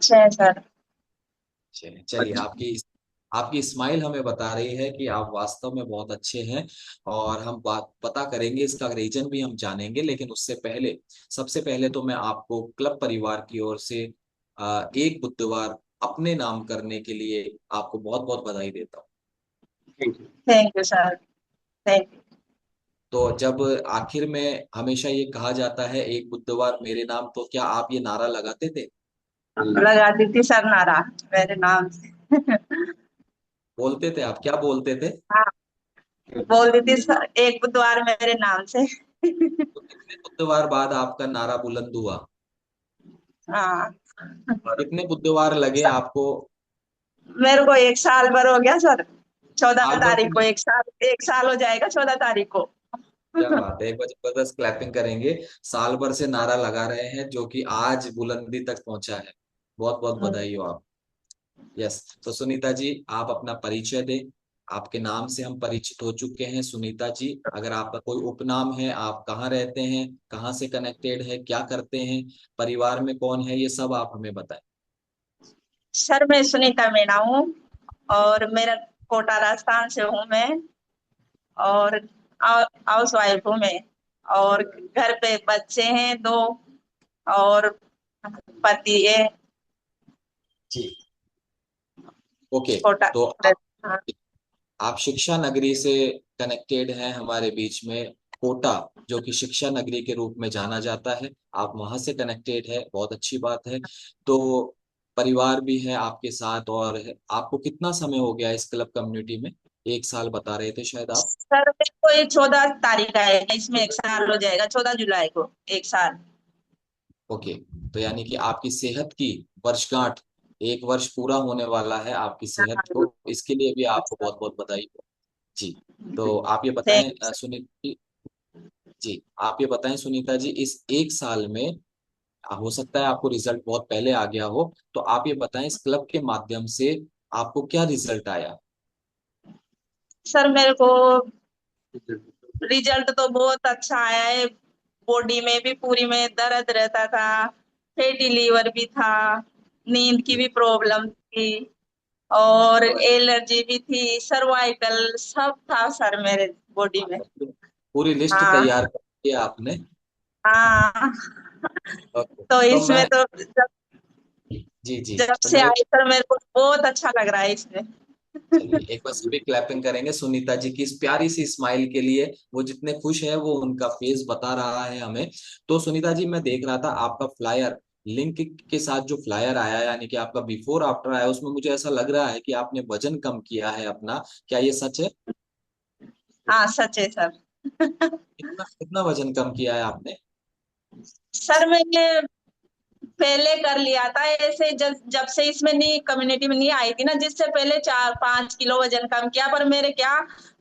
अच्छे हैं सर। चलिए, आपकी आपकी स्माइल हमें बता रही है कि आप वास्तव में बहुत अच्छे हैं। और हम बात पता करेंगे, इसका रीजन भी हम जानेंगे, लेकिन उससे पहले सबसे पहले तो मैं आपको क्लब परिवार की ओर से एक बुधवार अपने नाम करने के लिए आपको बहुत बहुत बधाई देता हूँ। Thank you sir. Thank you. तो जब आखिर में हमेशा ये कहा जाता है एक बुधवार मेरे नाम, तो क्या आप ये नारा लगाते थे? लगाती थी सर नारा मेरे नाम से। बोलते थे? आप क्या बोलते थे? हाँ, बोलती थी सर एक बुधवार मेरे नाम से। तो कितने बुधवार बाद आपका नारा बुलंद हुआ? हाँ कितने बुधवार लगे सर, आपको? मेरे को एक साल भर हो गया सर। चौदह साल भर तारीख को में? एक साल हो जाएगा 14 तारीख को। क्या बात है, एक बार जबरदस्त क्लैपिंग करेंगे। साल भर से नारा लगा रहे हैं जो कि आज बुलंदी तक पहुंचा है। बहुत बहुत बधाई हो आप। यस। तो सुनीता जी, आप अपना परिचय दें। आपके नाम से हम परिचित हो चुके हैं सुनीता जी। अगर आपका कोई उपनाम है, आप कहाँ रहते हैं, कहाँ से कनेक्टेड है, क्या करते हैं, परिवार में कौन है, ये सब आप हमें बताएं। सर मैं सुनीता मीणा हूँ और मेरा कोटा राजस्थान से हूँ मैं। और हाउस वाइफ हूँ मैं। और घर पे बच्चे हैं दो। और पति है। जी। ओके। कोटा। तो हाँ। आप शिक्षा नगरी से कनेक्टेड हैं हमारे बीच में। कोटा, जो कि शिक्षा नगरी के रूप में जाना जाता है, आप वहां से कनेक्टेड है, बहुत अच्छी बात है। तो परिवार भी है आपके साथ। और आपको कितना समय हो गया इस क्लब कम्युनिटी में? एक साल बता रहे थे शायद आप। सर मेरे को ये 14 तारीख आएगा, इसमें एक साल हो जाएगा 14 जुलाई को। एक साल। ओके। तो यानी कि आपकी सेहत की वर्षगांठ, एक वर्ष पूरा होने वाला है आपकी सेहत हाँ। को, इसके लिए भी आपको बहुत बहुत बधाई हो। जी। तो आप ये थैंक बताएं यू। सुनीता जी, आप ये बताएं सुनीता जी, इस एक साल में हो सकता है आपको रिजल्ट बहुत पहले आ गया हो, तो आप ये बताएं इस क्लब के माध्यम से आपको क्या रिजल्ट आया? सर मेरे को रिजल्ट तो बहुत अच्छा आया है। बॉडी में भी पूरी में दर्द रहता था। फैटी लीवर भी था। नींद की भी प्रॉब्लम थी। और एलर्जी भी थी, सर्वाइकल सब था सर मेरे बॉडी में। आपने पूरी लिस्ट हाँ। तैयार कर दी है आपने। हाँ। ओके। तो तो इसमें मैं तो जी जी, जब तो से मैं आई सर मेरे को बहुत अच्छा लग रहा है इसमें। चलिए एक बार सभी क्लैपिंग करेंगे सुनीता जी की इस प्यारी सी स्माइल के लिए। वो जितने खुश है वो उनका फेस बता रहा है हमें। तो सुनीता जी, मैं देख रहा था आपका फ्लायर, लिंक के साथ जो फ्लायर आया है, यानी कि आपका बिफोर आफ्टर आया, उसमें मुझे ऐसा लग रहा है कि आपने वजन कम किया है अपना। क्या ये सच है? हाँ सच है सर। कितना कितना वजन कम किया है आपने? सर मैंने पहले कर लिया था ऐसे, जब जब से इसमें नहीं कम्युनिटी में नहीं आई थी ना, जिससे पहले 4-5 किलो वजन कम किया। पर मेरे क्या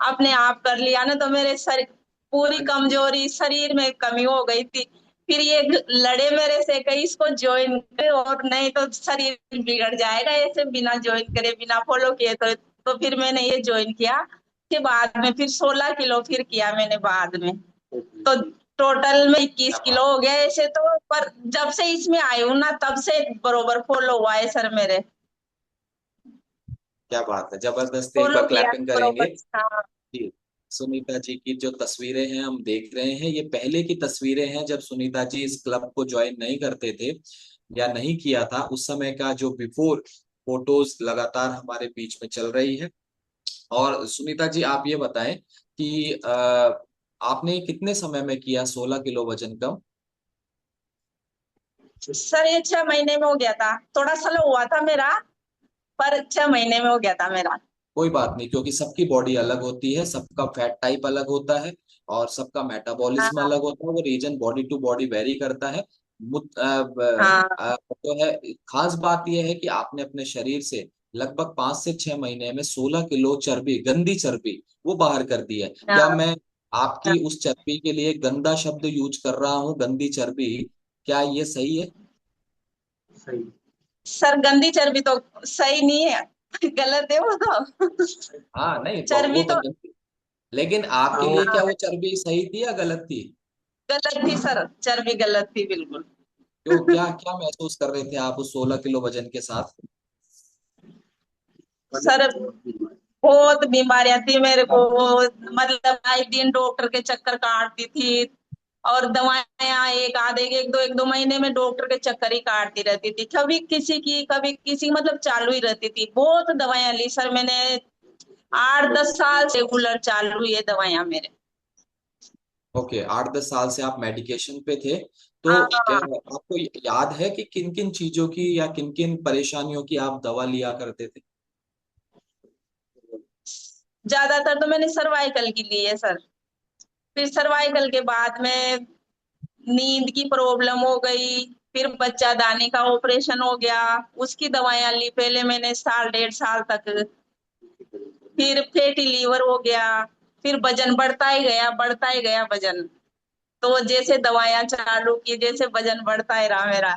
अपने आप कर लिया ना, तो मेरे शरीर पूरी कमजोरी शरीर में कमी हो गई थी। फिर ये लड़े मेरे से कहीं इसको ज्वाइन करे, और नहीं तो शरीर बिगड़ जाएगा ऐसे बिना ज्वाइन करे बिना फॉलो किए। तो फिर मैंने ये ज्वाइन किया। के बाद में फिर 16 किलो फिर किया मैंने बाद में। तो टोटल में क्या 21 किलो बात हो गया ऐसे तो। पर जब से इसमें आई हूँ ना, तब से बरोबर फॉलो हुआ है सर मेरे। क्या बात है, जबरदस्त, एक बार फॉलो किया क्लैपिंग करेंगे। बरोबर। हाँ। जी। सुनीता जी की जो तस्वीरें हैं हम देख रहे हैं, ये पहले की तस्वीरें हैं जब सुनीता जी इस क्लब को ज्वाइन नहीं करते थे या नहीं किया था, उस समय का जो बिफोर फोटोज लगातार हमारे बीच में चल रही है। और सुनीता जी, आप ये बताएं कि आपने कितने समय में किया 16 किलो वजन कम? सर ये 6 महीने में हो गया था, थोड़ा स्लो हुआ था मेरा। पर 6 महीने में हो गया था मेरा। कोई बात नहीं, क्योंकि सबकी बॉडी अलग होती है, सबका फैट टाइप अलग होता है और सबका मेटाबॉलिज्म हाँ। अलग होता है, वो reason body to body vary करता है। हाँ। तो है, खास बात यह है कि आपने अपने शरीर से लगभग 5 से 6 महीने में 16 किलो चर्बी, गंदी चर्बी, वो बाहर कर दी है। क्या हाँ। मैं आपकी उस चर्बी के लिए गंदा शब्द यूज कर रहा हूँ, गंदी चर्बी? क्या ये सही है? सर गंदी चर्बी तो सही नहीं है। गलत है वो तो। हाँ, नहीं वो चर्बी तो तो गंदी, लेकिन आपके लिए हाँ, क्या वो चर्बी सही थी या गलत थी? गलत थी सर, चर्बी गलत थी बिल्कुल। तो क्या क्या महसूस कर रहे थे आप उस 16 किलो वजन के साथ? सर बहुत बीमारियां थी मेरे को, मतलब आए दिन डॉक्टर के चक्कर काटती थी, और दवाएं एक दो महीने में डॉक्टर के चक्कर ही काटती रहती थी, कभी किसी मतलब चालू ही रहती थी। बहुत दवाएं ली सर मैंने, 8-10 साल से रेगुलर चालू ये दवाइयां मेरे। ओके, 8-10 साल से आप मेडिकेशन पे थे। तो क्या हाँ, आपको याद है कि किन किन चीजों की या किन किन परेशानियों की आप दवा लिया करते थे? ज्यादातर तो मैंने सर्वाइकल की ली है सर। फिर सर्वाइकल के बाद में नींद की प्रॉब्लम हो गई, फिर बच्चा दानी का ऑपरेशन हो गया, उसकी दवाइयां ली पहले मैंने 1.5 साल तक। फिर फैटी लीवर हो गया, फिर वजन बढ़ता ही गया वजन। तो जैसे दवाइयां चालू की, जैसे वजन बढ़ता ही रहा मेरा।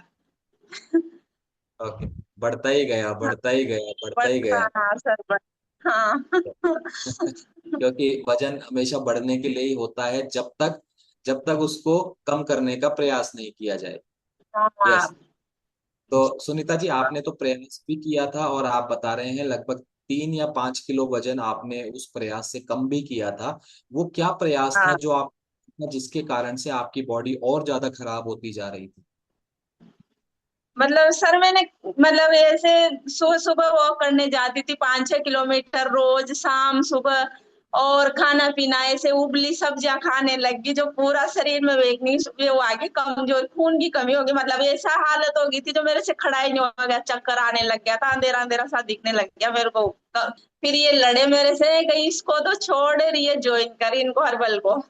ओके, बढ़ता ही गया, बढ़ता ही गया, बढ़ता ही गया। हाँ सर, हाँ। क्योंकि वजन हमेशा बढ़ने के लिए ही होता है, जब तक उसको कम करने का प्रयास नहीं किया जाए। यस। हाँ, तो सुनीता जी, आपने तो प्रयास भी किया था और आप बता रहे हैं लगभग 3 या 5 किलो वजन आपने उस प्रयास से कम भी किया था। वो क्या प्रयास था हाँ। जो आप, जिसके कारण से आपकी बॉडी और ज्यादा खराब होती जा रही थी? मतलब सर मैंने, मतलब ऐसे सुबह सुबह वॉक करने जाती थी 5-6 किलोमीटर रोज, शाम सुबह। और खाना पीना ऐसे उबली सब्जियां खाने लगी, जो पूरा शरीर में वीकनेस वो आ गई, कमजोर, खून की कमी होगी, मतलब ऐसा हालत हो गई थी जो मेरे से खड़ा ही नहीं हो गया, चक्कर आने लग गया था, अंधेरा अंधेरा सा दिखने लग गया मेरे को। फिर ये लड़े मेरे से, कहीं इसको तो छोड़ रही है, ज्वाइन कर इनको हर्बल को।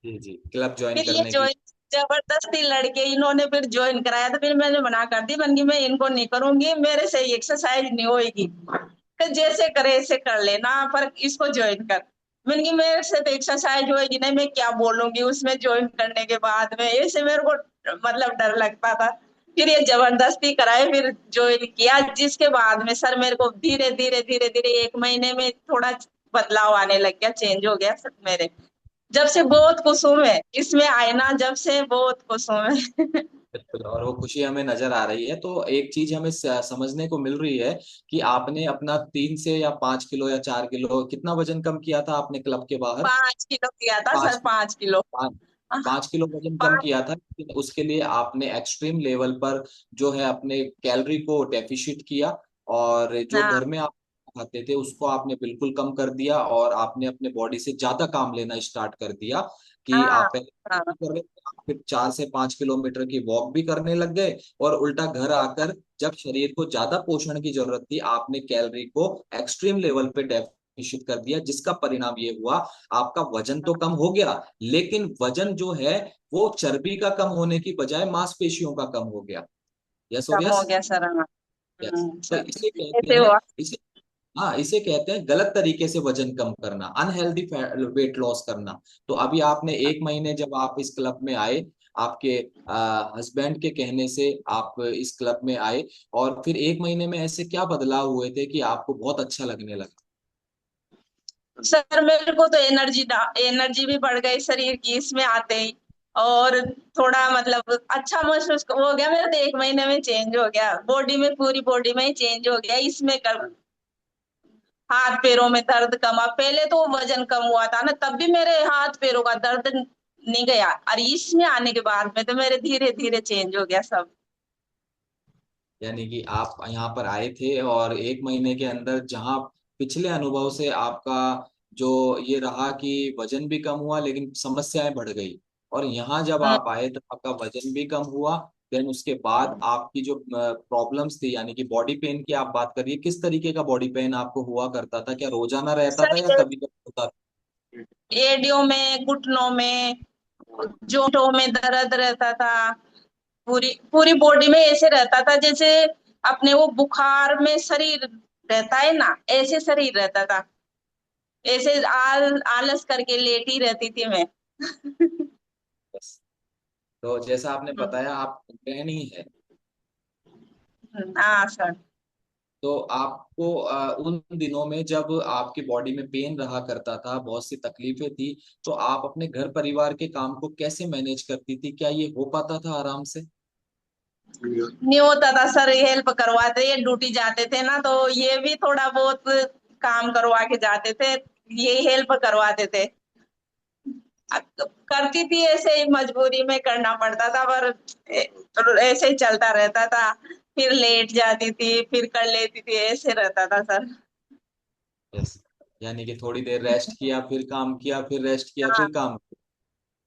जी जी, क्लब ज्वाइन फिर ये करने के लिए। ज्वाइन, जबरदस्ती लड़के इन्होंने फिर ज्वाइन कराया, तो फिर मैंने मना कर दी, मन की मैं इनको नहीं करूंगी, मेरे से एक्सरसाइज नहीं होगी, कि जैसे करे ऐसे कर लेना, पर इसको ज्वाइन कर। मैंने की मेरे से तो एक्सरसाइज होगी नहीं, मैं क्या बोलूंगी उसमें ज्वाइन करने के बाद में, ऐसे मेरे को मतलब डर लगता था। फिर ये जबरदस्ती कराए, फिर ज्वाइन किया, जिसके बाद में सर मेरे को धीरे धीरे धीरे धीरे 1 महीने में थोड़ा बदलाव आने लग गया, चेंज हो गया सब मेरे। जब से बहुत खुश हूं मैं इसमें आए ना, जब से बहुत खुश हूं मैं। बिल्कुल, और वो खुशी हमें नजर आ रही है। तो एक चीज हमें समझने को मिल रही है कि आपने अपना 3 से या 5 किलो या 4 किलो, कितना वजन कम किया था आपने क्लब के बाहर? 5 किलो किया था पाँच सर, 5 किलो। पाँच 5 किलो वजन कम पाँच। किया था, लेकिन उसके लिए आपने एक्सट्रीम लेवल पर जो है अपने कैलोरी को डेफिशिट किया, और जो हाँ, घर में आप खाते थे उसको आपने बिल्कुल कम कर दिया, और आपने अपने बॉडी से ज्यादा काम लेना स्टार्ट कर दिया। कि हाँ, आप पहले हाँ, कर रहे थे, आप फिर 4 से 5 किलोमीटर की वॉक भी करने लग गए, और उल्टा घर आकर जब शरीर को ज्यादा पोषण की जरूरत थी, आपने कैलोरी को एक्सट्रीम लेवल पे डेफिशिट कर दिया, जिसका परिणाम ये हुआ, आपका वजन तो कम हो गया, लेकिन वजन जो है वो चर्बी का कम होने की बजाय मांसपेशियों का कम हो गया। यस और कम हो यस। गया सर, हाँ। यस। तो सर इसे कहते ऐसे हैं, हुआ। इसे, हाँ, इसे कहते हैं गलत तरीके से वजन कम करना, अनहेल्दी वेट लॉस करना। तो अभी आपने 1 महीने जब आप इस क्लब में आए, आपके हस्बैंड के कहने से आप इस क्लब में आए, और फिर 1 महीने में ऐसे क्या बदलाव हुए थे कि आपको बहुत अच्छा लगने लगा? सर मेरे को तो एनर्जी भी बढ़ गई शरीर की इसमें आते ही, और थोड़ा मतलब अच्छा महसूस हो गया मेरा, तो 1 महीने में चेंज हो गया बॉडी में, पूरी बॉडी में ही चेंज हो गया इसमें कर। हाथ पैरों में दर्द कम, अब पहले तो वजन कम हुआ था ना, तब भी मेरे हाथ पैरों का दर्द नहीं गया, और इसमें आने के बाद में तो मेरे धीरे धीरे चेंज हो गया सब। यानी कि आप यहाँ पर आए थे और 1 महीने के अंदर जहाँ पिछले अनुभव से आपका जो ये रहा कि वजन भी कम हुआ लेकिन समस्याएं बढ़ गई, और यहाँ जब हम्म, आप आए तो आपका वजन भी कम हुआ, देन उसके बाद आपकी जो प्रॉब्लम्स थी, यानी कि बॉडी पेन की आप बात करिए, किस तरीके का बॉडी पेन आपको हुआ करता था? क्या रोजाना रहता सर था या ये कभी कभी होता था? एडियो में, घुटनों में, जोड़ों में दर्द रहता था, पूरी पूरी बॉडी में ऐसे रहता था जैसे अपने वो बुखार में शरीर रहता है ना, ऐसे शरीर रहता था, ऐसे आलस करके लेटी रहती थी मैं। बस। तो जैसा आपने बताया, आप गृहिणी है, हाँ सर। तो आपको उन दिनों में जब आपकी बॉडी में पेन रहा करता था, बहुत सी तकलीफें थी, तो आप अपने घर परिवार के काम को कैसे मैनेज करती थी? क्या ये हो पाता था आराम से? नहीं होता था सर, हेल्प करवाते, ये ड्यूटी जाते थे ना, तो ये भी थोड़ा बहुत काम करवा के जाते थे, ये हेल्प करवाते थे। करती थी ऐसे ही, मजबूरी में करना पड़ता था, पर ऐसे ही चलता रहता था। फिर लेट जाती थी, फिर कर लेती थी, ऐसे रहता था सर। यस, यानी कि थोड़ी देर रेस्ट किया फिर काम किया, फिर रेस्ट किया हाँ फिर काम किया,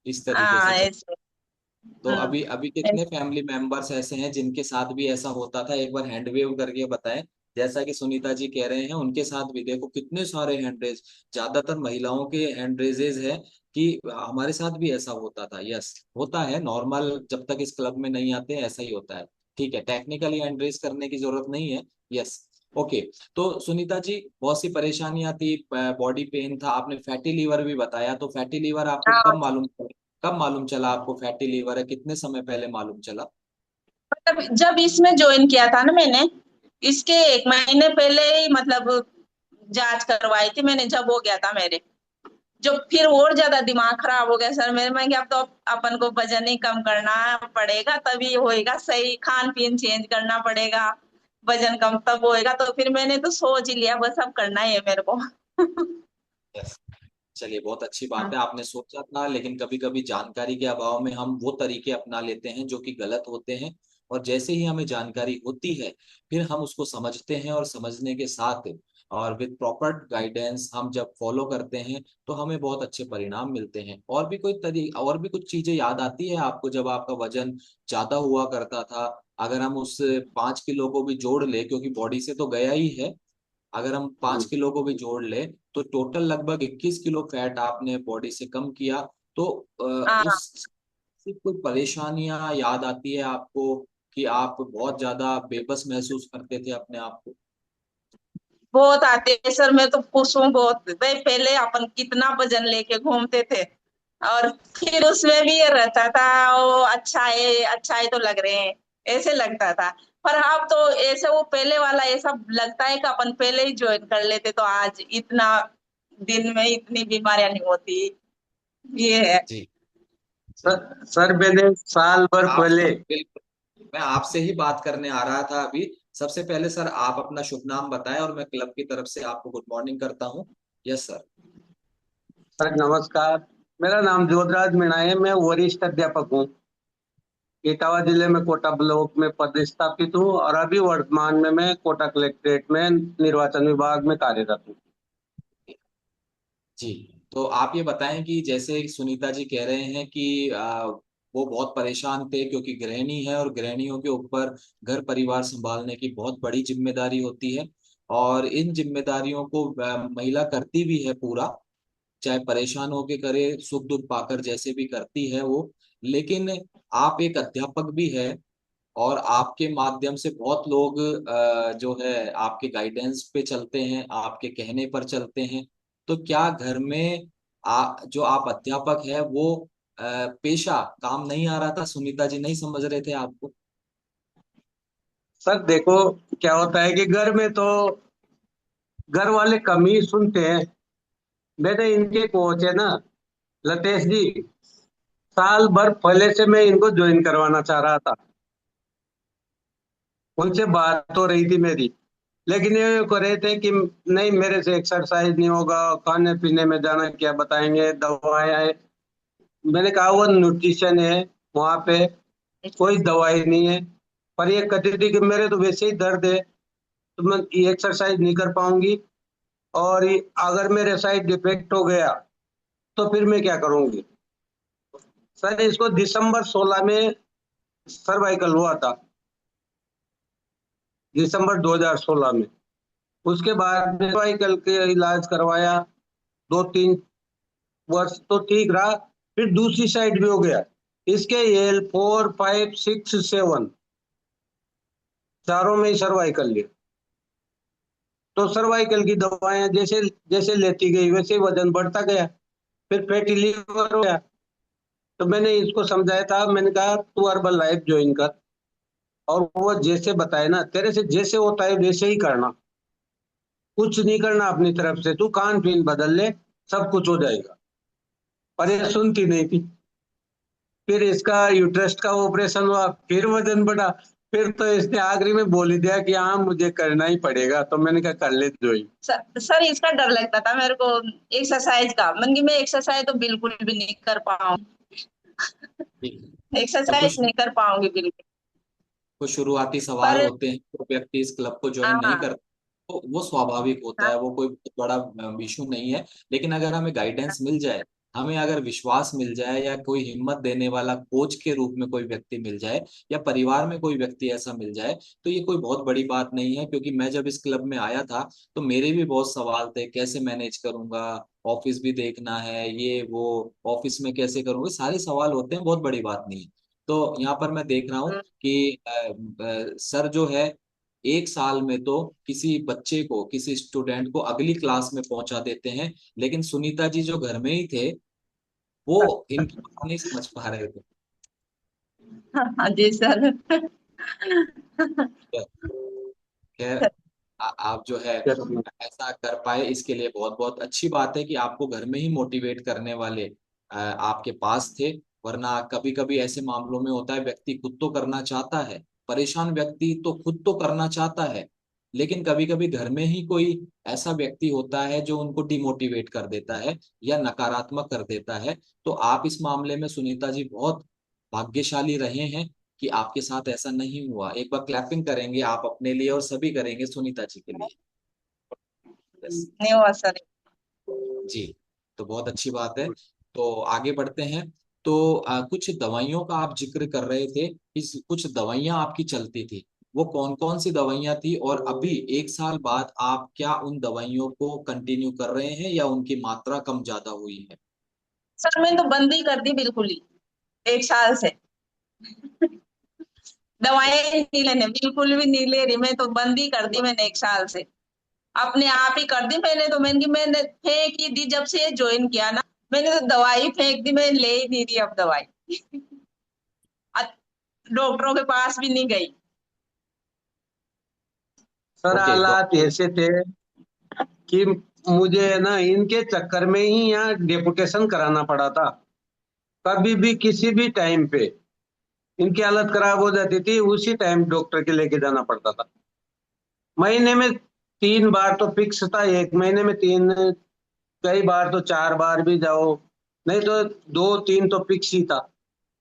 इस तरीके हाँ से चल। ऐसे। तो अभी अभी कितने ऐसे। फैमिली मेंबर्स ऐसे हैं जिनके साथ भी ऐसा होता था, एक बार हैंड वेव करके बताएं। जैसा कि सुनीता जी कह रहे हैं, उनके साथ भी देखो कितने सारे हैंड रेज, ज्यादातर महिलाओं के हैंड रेजेज है कि हमारे साथ भी ऐसा होता था। यस, होता है नॉर्मल, जब तक इस क्लब में नहीं आते ऐसा ही होता है। ठीक है, टेक्निकली हैंड रेज करने की जरूरत नहीं है। Yes, okay. तो सुनीता जी, बहुत सी परेशानियां थी, बॉडी पेन था, आपने फैटी लीवर भी बताया, तो फैटी लीवर आपको हाँ, कब मालूम चला आपको फैटी लीवर है, कितने समय पहले मालूम चला? मतलब जब इसमें ज्वाइन किया था ना मैंने, इसके 1 महीने पहले ही मतलब जांच करवाई थी मैंने, जब हो गया था मेरे, जो फिर और ज्यादा दिमाग खराब हो गया सर मेरे में कि अब तो अपन को वजन ही कम करना पड़ेगा, तभी होएगा सही, खान पीन चेंज करना पड़ेगा, वजन कम तब होएगा। तो फिर मैंने तो सोच ही लिया बस अब करना ही है मेरे को। यस, चलिए बहुत अच्छी बात है, आपने सोचा था, लेकिन कभी कभी जानकारी के अभाव में हम वो तरीके अपना लेते हैं जो कि गलत होते हैं। और जैसे ही हमें जानकारी होती है, फिर हम उसको समझते हैं, और समझने के साथ और विद प्रॉपर गाइडेंस हम जब फॉलो करते हैं, तो हमें बहुत अच्छे परिणाम मिलते हैं। और भी कुछ चीजें याद आती है आपको जब आपका वजन ज्यादा हुआ करता था? अगर हम उस 5 किलो को भी जोड़ ले, क्योंकि बॉडी से तो गया ही है, अगर हम 5 किलो को भी जोड़ ले, तो टोटल लगभग 21 किलो फैट आपने बॉडी से कम किया। तो हाँ, उस से कोई परेशानियां याद आती है आपको कि आप बहुत ज्यादा बेबस महसूस करते थे अपने आप को? बहुत आते हैं सर, मैं तो खुश हूँ बहुत भाई, पहले अपन कितना वजन लेके घूमते थे, और फिर उसमें भी ये रहता था, वो अच्छा है तो लग रहे हैं, ऐसे लगता था। पर अब तो ऐसे वो पहले वाला ऐसा लगता है कि अपन पहले ही ज्वाइन कर लेते तो आज इतना दिन में इतनी बीमारियां नहीं होती, ये है। जी। सर, जी, सर मैंने साल भर आप पहले। बिल्कुल, मैं आपसे ही बात करने आ रहा था अभी। सबसे पहले सर, आप अपना शुभ नाम बताएं, और मैं क्लब की तरफ से आपको गुड मॉर्निंग करता हूँ। Yes sir. सर नमस्कार, मेरा नाम जोधराज मीणा है, मैं वरिष्ठ अध्यापक हूँ। इटावा जिले में कोटा ब्लॉक में पदस्थापित हूँ और अभी वर्तमान में मैं कोटा कलेक्ट्रेट में निर्वाचन विभाग में कार्यरत हूँ। जी, तो आप ये बताएं कि जैसे सुनीता जी कह रहे हैं कि वो बहुत परेशान थे, क्योंकि गृहिणी है और गृहिणियों के ऊपर घर परिवार संभालने की बहुत बड़ी जिम्मेदारी होती है। और इन जिम्मेदारियों को महिला करती भी है पूरा, चाहे परेशान होके करे, सुख दुख पाकर जैसे भी करती है वो। लेकिन आप एक अध्यापक भी है, और आपके माध्यम से बहुत लोग जो है आपके गाइडेंस पे चलते हैं, आपके कहने पर चलते हैं। तो क्या घर में जो आप अध्यापक है वो पेशा काम नहीं आ रहा था? सुनीता जी नहीं समझ रहे थे आपको? सर देखो, क्या होता है कि घर में तो घर वाले कम ही सुनते हैं। मैंने इनके कोच है ना, लतेश जी, साल भर पहले से मैं इनको ज्वाइन करवाना चाह रहा था। उनसे बात तो रही थी मेरी, लेकिन ये कह रहे थे कि नहीं, मेरे से एक्सरसाइज नहीं होगा, खाने पीने में जाना क्या बताएंगे, दवाएं है। मैंने कहा वो न्यूट्रिशन है, वहां पे कोई दवाई नहीं है। पर ये कहती थी कि मेरे तो वैसे ही दर्द है, तो मैं ये एक्सरसाइज नहीं कर पाऊंगी, और अगर मेरे साइड इफेक्ट हो गया तो फिर मैं क्या करूंगी। सर इसको दिसंबर 16 में सर्वाइकल हुआ था, दिसंबर 2016 में। उसके बाद में सर्वाइकल के इलाज करवाया, 2-3 वर्ष तो ठीक रहा, फिर दूसरी साइड भी हो गया। इसके L4, 5, 6, 7 चारों में ही सर्वाइकल लिया। तो सर्वाइकल की दवाएं जैसे जैसे लेती गई वैसे ही वजन बढ़ता गया, फिर फैटी लीवर हो गया। तो मैंने इसको समझाया था, मैंने कहा तू हर्बल लाइफ ज्वाइन कर, और वो जैसे बताए ना, तेरे से जैसे होता है वैसे ही करना, कुछ नहीं करना अपनी तरफ से, तू खान पीन बदल ले, सब कुछ हो जाएगा। पर ये सुनती नहीं थी। फिर इसका यूट्रस का ऑपरेशन हुआ, फिर वजन बढ़ा, फिर तो इसने आखिरी में बोल ही दिया कि हाँ मुझे करना ही पड़ेगा। तो मैंने कहा कर ले ज्वाइन। सर इसका डर लगता था मेरे को, एक्सरसाइज का। मन की मैं एक्सरसाइज तो बिल्कुल भी नहीं कर पाऊंगी, ठीक है। तो एक्सरसाइज कुछ नहीं कर पाऊंगी बिल्कुल। कुछ शुरुआती सवाल पर होते हैं, तो व्यक्ति इस क्लब को ज्वाइन नहीं हाँ करता, तो वो स्वाभाविक होता हाँ है, वो कोई बहुत बड़ा इशू नहीं है। लेकिन अगर हमें गाइडेंस मिल जाए, हमें अगर विश्वास मिल जाए, या कोई हिम्मत देने वाला कोच के रूप में कोई व्यक्ति मिल जाए, या परिवार में कोई व्यक्ति ऐसा मिल जाए, तो ये कोई बहुत बड़ी बात नहीं है। क्योंकि मैं जब इस क्लब में आया था, तो मेरे भी बहुत सवाल थे, कैसे मैनेज करूंगा, ऑफिस भी देखना है, ये वो, ऑफिस में कैसे करूंगा, सारे सवाल होते हैं, बहुत बड़ी बात नहीं है। तो यहाँ पर मैं देख रहा हूँ कि सर जो है, एक साल में तो किसी बच्चे को, किसी स्टूडेंट को अगली क्लास में पहुंचा देते हैं। लेकिन सुनीता जी जो घर में ही थे, वो इनकी बात नहीं समझ पा रहे थे। हाँ जी सर। खैर, आप जो है ऐसा कर पाए, इसके लिए बहुत बहुत अच्छी बात है कि आपको घर में ही मोटिवेट करने वाले आपके पास थे। वरना कभी कभी ऐसे मामलों में होता है, व्यक्ति खुद तो करना चाहता है, परेशान व्यक्ति तो खुद तो करना चाहता है, लेकिन कभी कभी घर में ही कोई ऐसा व्यक्ति होता है जो उनको डिमोटिवेट कर देता है, या नकारात्मक कर देता है। तो आप इस मामले में सुनीता जी बहुत भाग्यशाली रहे हैं कि आपके साथ ऐसा नहीं हुआ। एक बार क्लैपिंग करेंगे आप अपने लिए, और सभी करेंगे सुनीता जी के लिए। यस नहीं हुआ सर। जी, तो बहुत अच्छी बात है। तो आगे बढ़ते हैं। तो कुछ दवाइयों का आप जिक्र कर रहे थे, इस कुछ दवाइयां आपकी चलती थी, वो कौन कौन सी दवाइयां थी, और अभी एक साल बाद आप क्या उन दवाइयों को कंटिन्यू कर रहे हैं, या उनकी मात्रा कम ज्यादा हुई है? सर मैंने तो बंद ही कर दी बिल्कुल ही, एक साल से दवाएं नहीं लेने, बिल्कुल भी नहीं ले रही। मैं तो बंद ही कर दी मैंने एक साल से, अपने आप ही कर दी मैंने। तो मैंने फेंक ही दी जब से ये ज्वाइन किया ना। मैंने तो दवाई फेंक दी, मैं ले ही नहीं रही अब दवाई। डॉक्टरों के पास भी नहीं गई। सर ओके, तो हालात ऐसे थे कि मुझे ना इनके चक्कर में ही यहाँ डेपुटेशन कराना पड़ा था। कभी भी किसी भी टाइम पे इनकी हालत खराब हो जाती थी, उसी टाइम डॉक्टर के लेके जाना पड़ता था। महीने में 3 बार तो फिक्स था, एक महीने में 3, कई बार तो 4 बार भी जाओ, नहीं तो 2-3 तो फिक्स ही था।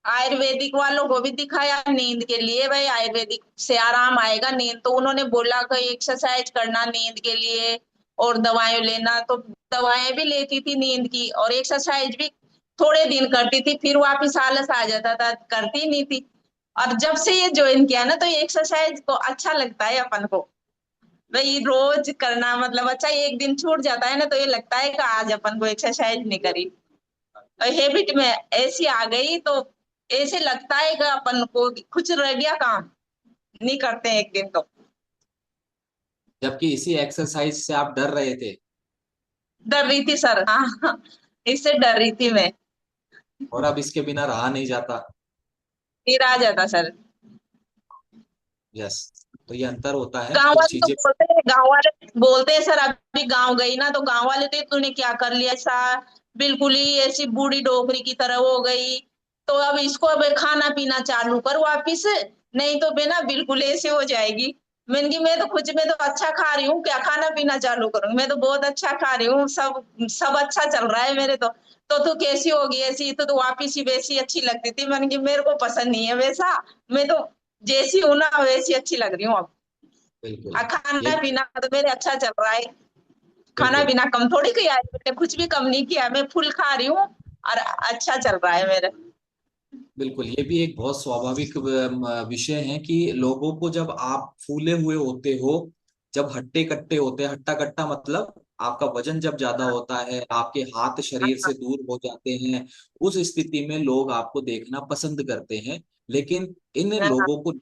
आयुर्वेदिक वालों को भी दिखाया नींद के लिए, भाई आयुर्वेदिक से आराम आएगा नींद। तो उन्होंने बोला कि एक्सरसाइज करना नींद के लिए, और दवाएं लेना। तो दवाएं भी लेती थी नींद की, और एक्सरसाइज भी थोड़े दिन करती थी, फिर वापिस आलस आ जाता था, करती नहीं थी। और जब से ये ज्वाइन किया ना, तो ये एक्सरसाइज को अच्छा लगता है अपन को। भाई रोज करना मतलब अच्छा, एक दिन छूट जाता है ना, तो ये लगता है कि आज अपन को एक्सरसाइज नहीं करी। हैबिट में ऐसी आ गई, तो ऐसे लगता है कि अपन को कुछ रह गया काम, नहीं करते हैं एक दिन तो। जबकि इसी एक्सरसाइज से आप डर रहे थे, डर रही थी सर, हाँ हाँ, इससे डर रही थी मैं। और अब इसके बिना रहा नहीं जाता। फिर आ जाता सर। यस, तो ये अंतर होता है गांव कुछ वाले तो चीजें। बोलते हैं, गांव वाले बोलते हैं सर, अभी गांव गई ना, तो गांव वाले तो तूने क्या कर लिया ऐसा, बिल्कुल ही ऐसी बूढ़ी डोकरी की तरह हो गई। तो अब इसको अब खाना पीना चालू कर वापिस, नहीं तो बिना बिल्कुल ऐसे हो जाएगी। मैंने की मैं तो खुद में तो अच्छा खा रही हूँ, क्या खाना पीना चालू करूंगी, मैं तो बहुत अच्छा खा रही हूँ, सब सब अच्छा चल रहा है मेरे तो तू कैसी होगी ऐसी, तो वापिस ही वैसी अच्छी लगती थी। मैंने की मेरे को पसंद नहीं है वैसा, मैं तो जैसी हूं ना वैसी अच्छी लग रही हूँ अब। बिल्कुल, ये खाना पीना तो मेरे अच्छा चल रहा है। खाना बिल्कुल पीना कम थोड़ी किया है मैंने, कुछ भी कम नहीं किया, मैं फुल खा रही हूँ और अच्छा चल रहा है मेरा। बिल्कुल, ये भी एक बहुत स्वाभाविक विषय है कि लोगों को, जब आप फूले हुए होते हो, जब हट्टे कट्टे होते हैं, हट्टा कट्टा मतलब आपका वजन जब ज्यादा होता है, आपके हाथ शरीर से दूर हो जाते हैं, उस स्थिति में लोग आपको देखना पसंद करते हैं। लेकिन इन हाँ, लोगों को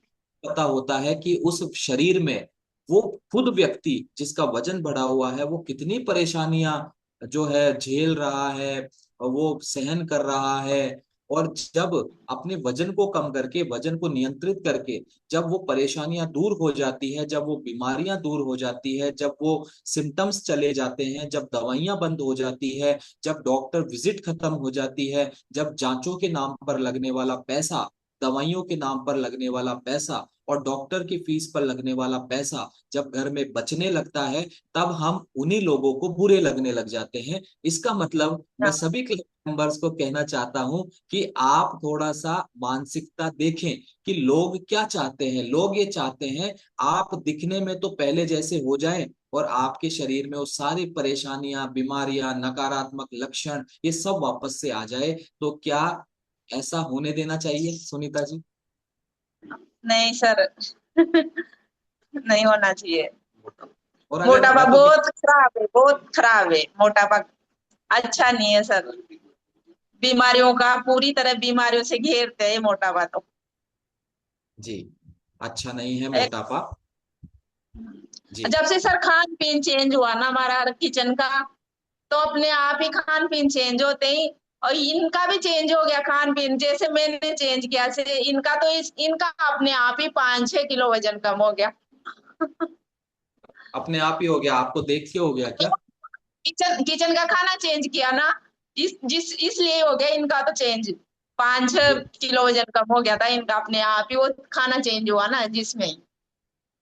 पता होता है कि उस शरीर में वो खुद व्यक्ति जिसका वजन बढ़ा हुआ है, वो कितनी परेशानियां जो है झेल रहा है, और वो सहन कर रहा है। और जब अपने वजन को कम करके, वजन को नियंत्रित करके, जब वो परेशानियां दूर हो जाती है, जब वो बीमारियां दूर हो जाती है, जब वो सिम्टम्स चले जाते हैं, जब दवाइयां बंद हो जाती है, जब डॉक्टर विजिट खत्म हो जाती है, जब जांचों के नाम पर लगने वाला पैसा, दवाइयों के नाम पर लगने वाला पैसा और डॉक्टर की फीस पर लगने वाला पैसा जब घर में बचने लगता है, तब हम उन्हीं लोगों को बुरे लगने लग जाते हैं। इसका मतलब मैं हाँ सभी क्लब मेंबर्स को कहना चाहता हूं कि आप थोड़ा सा मानसिकता देखें कि लोग क्या चाहते हैं। लोग ये चाहते हैं आप दिखने में तो पहले जैसे हो जाएं और आपके शरीर में वो सारी परेशानियां, बीमारियां, नकारात्मक लक्षण ये सब वापस से आ जाए। तो क्या ऐसा होने देना चाहिए सुनीता जी? नहीं सर। नहीं होना चाहिए। और अगर मोटापा मैं तो बहुत खराब है, बहुत खराब है मोटापा। अच्छा नहीं है सर। बीमारियों का पूरी तरह बीमारियों से घेरते हैं मोटापा तो। जी, अच्छा नहीं है एक, मोटापा। जी जब से सर खान पीन चेंज हुआ ना हमारा किचन का, तो अपने आप ही खान पीन चेंज होते ही, और इनका भी चेंज हो गया खान पीन, जैसे मैंने चेंज किया से इनका तो इनका अपने आप ही 5-6 किलो वजन कम हो गया। अपने आप ही हो गया? आपको देख के हो गया तो क्या? किचन किचन का खाना चेंज किया ना, इसलिए हो गया इनका तो चेंज। पाँच छह ये किलो वजन कम हो गया था इनका, अपने आप ही वो खाना चेंज हुआ ना जिसमें।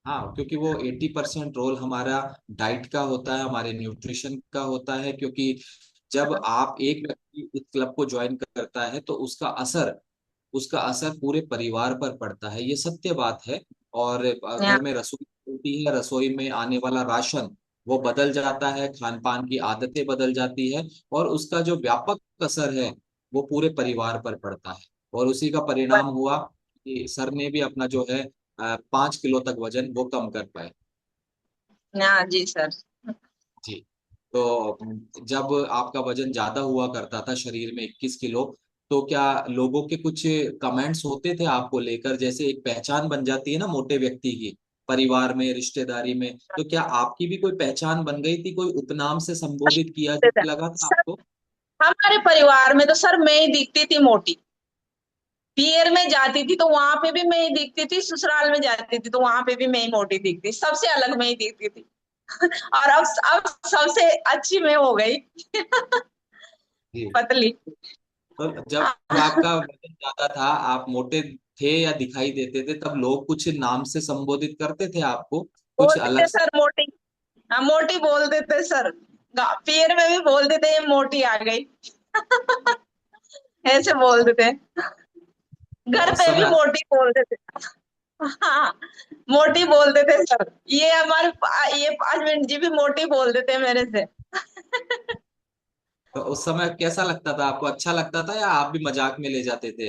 हाँ, क्योंकि वो 80% रोल हमारा डाइट का होता है, हमारे न्यूट्रिशन का होता है। क्योंकि जब आप एक व्यक्ति इस क्लब को ज्वाइन करता है तो उसका असर पूरे परिवार पर पड़ता है, ये सत्य बात है। और हाँ घर में रसोई होती है, रसोई में आने वाला राशन वो बदल जाता है, खान पान की आदतें बदल जाती है, और उसका जो व्यापक असर है वो पूरे परिवार पर पड़ता है। और उसी का परिणाम हुआ कि सर ने भी अपना जो है 5 किलो तक वजन वो कम कर पाए। हाँ जी सर। जी। तो जब आपका वजन ज्यादा हुआ करता था शरीर में 21 किलो, तो क्या लोगों के कुछ कमेंट्स होते थे आपको लेकर? जैसे एक पहचान बन जाती है ना मोटे व्यक्ति की, परिवार में, रिश्तेदारी में, तो क्या आपकी भी कोई पहचान बन गई थी? कोई उपनाम से संबोधित किया जाने लगा था सर आपको? हमारे परिवार में तो सर मैं ही दिखती थी मोटी। पियर में जाती थी तो वहां पे भी मैं ही दिखती थी, ससुराल में जाती थी तो वहां पे भी मैं ही मोटी दिखती, सबसे अलग मैं ही दिखती थी। और अब सबसे अच्छी मैं हो गई। जी। पतली। तो जब आपका वजन ज्यादा था, आप मोटे थे या दिखाई देते थे, तब लोग कुछ नाम से संबोधित करते थे आपको, कुछ बोलते अलग थे से? सर मोटी। हाँ मोटी बोल देते सर। पियर में भी बोल देते ये मोटी आ गई। ऐसे बोल देते। घर उस पे भी समय मोटी बोल देते। हाँ मोटी बोल देते सर। ये हमारे ये 5 मिनट जी भी मोटी बोल देते मेरे से। तो उस समय कैसा लगता था आपको? अच्छा लगता था या आप भी मजाक में ले जाते थे,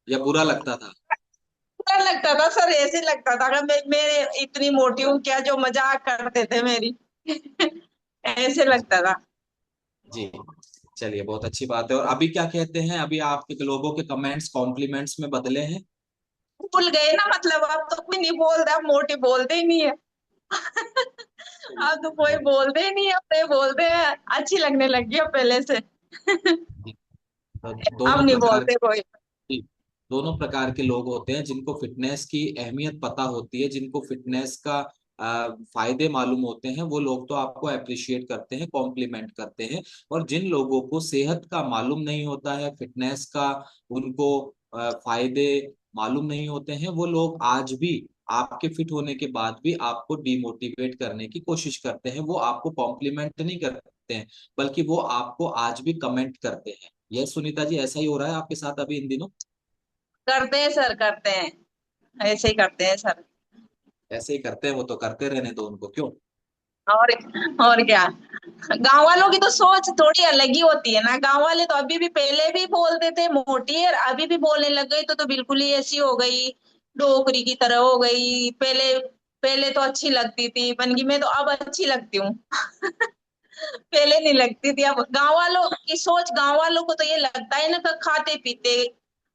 या बुरा लगता था? बुरा लगता था सर, ऐसे लगता था कि मैं इतनी मोटी हूँ क्या, जो मजाक करते थे मेरी। ऐसे लगता था। जी, चलिए, बहुत अच्छी बात है। और अभी क्या कहते हैं? अभी आपके लोगों के कमेंट्स कॉम्प्लीमेंट्स में बदले हैं? भूल गए ना, मतलब अब तो कोई नहीं बोलता, अब मोटी बोलते ही नहीं है। अब तो कोई बोलते ही नहीं है, अब तो बोलते हैं अच्छी लगने लगी है पहले से। जी, तो अब दोनों नहीं प्रकार बोलते कोई। जी, दोनों प्रकार के लोग होते हैं, जिनको फिटनेस की अहमियत पता होती है, जिनको फिटनेस का फायदे मालूम होते हैं, वो लोग तो आपको अप्रिशिएट करते हैं, कॉम्प्लीमेंट करते हैं। और जिन लोगों को सेहत का मालूम नहीं होता है, फिटनेस का उनको फायदे मालूम नहीं होते हैं, वो लोग आज भी आपके फिट होने के बाद भी आपको डिमोटिवेट करने की कोशिश करते हैं। वो आपको कॉम्प्लीमेंट नहीं करते हैं, बल्कि वो आपको आज भी कमेंट करते हैं। यह सुनीता जी, ऐसा ही हो रहा है आपके साथ अभी इन दिनों? करते हैं सर, करते हैं। ऐसे ही करते हैं सर। ऐसे ही करते हैं, वो तो करते रहने दो उनको, क्यों? और और क्या। गांव वालों की तो सोच थोड़ी अलग ही होती है ना। गांव वाले तो अभी भी, पहले भी बोलते थे मोटी है, अभी भी बोलने लग गई तो बिल्कुल ही ऐसी हो गई, डोकरी की तरह हो गई। पहले पहले तो अच्छी लगती थी बन गई, मैं तो अब अच्छी लगती हूँ। पहले नहीं लगती थी। अब गांव वालों की सोच, गांव वालों को तो ये लगता है ना कि खाते पीते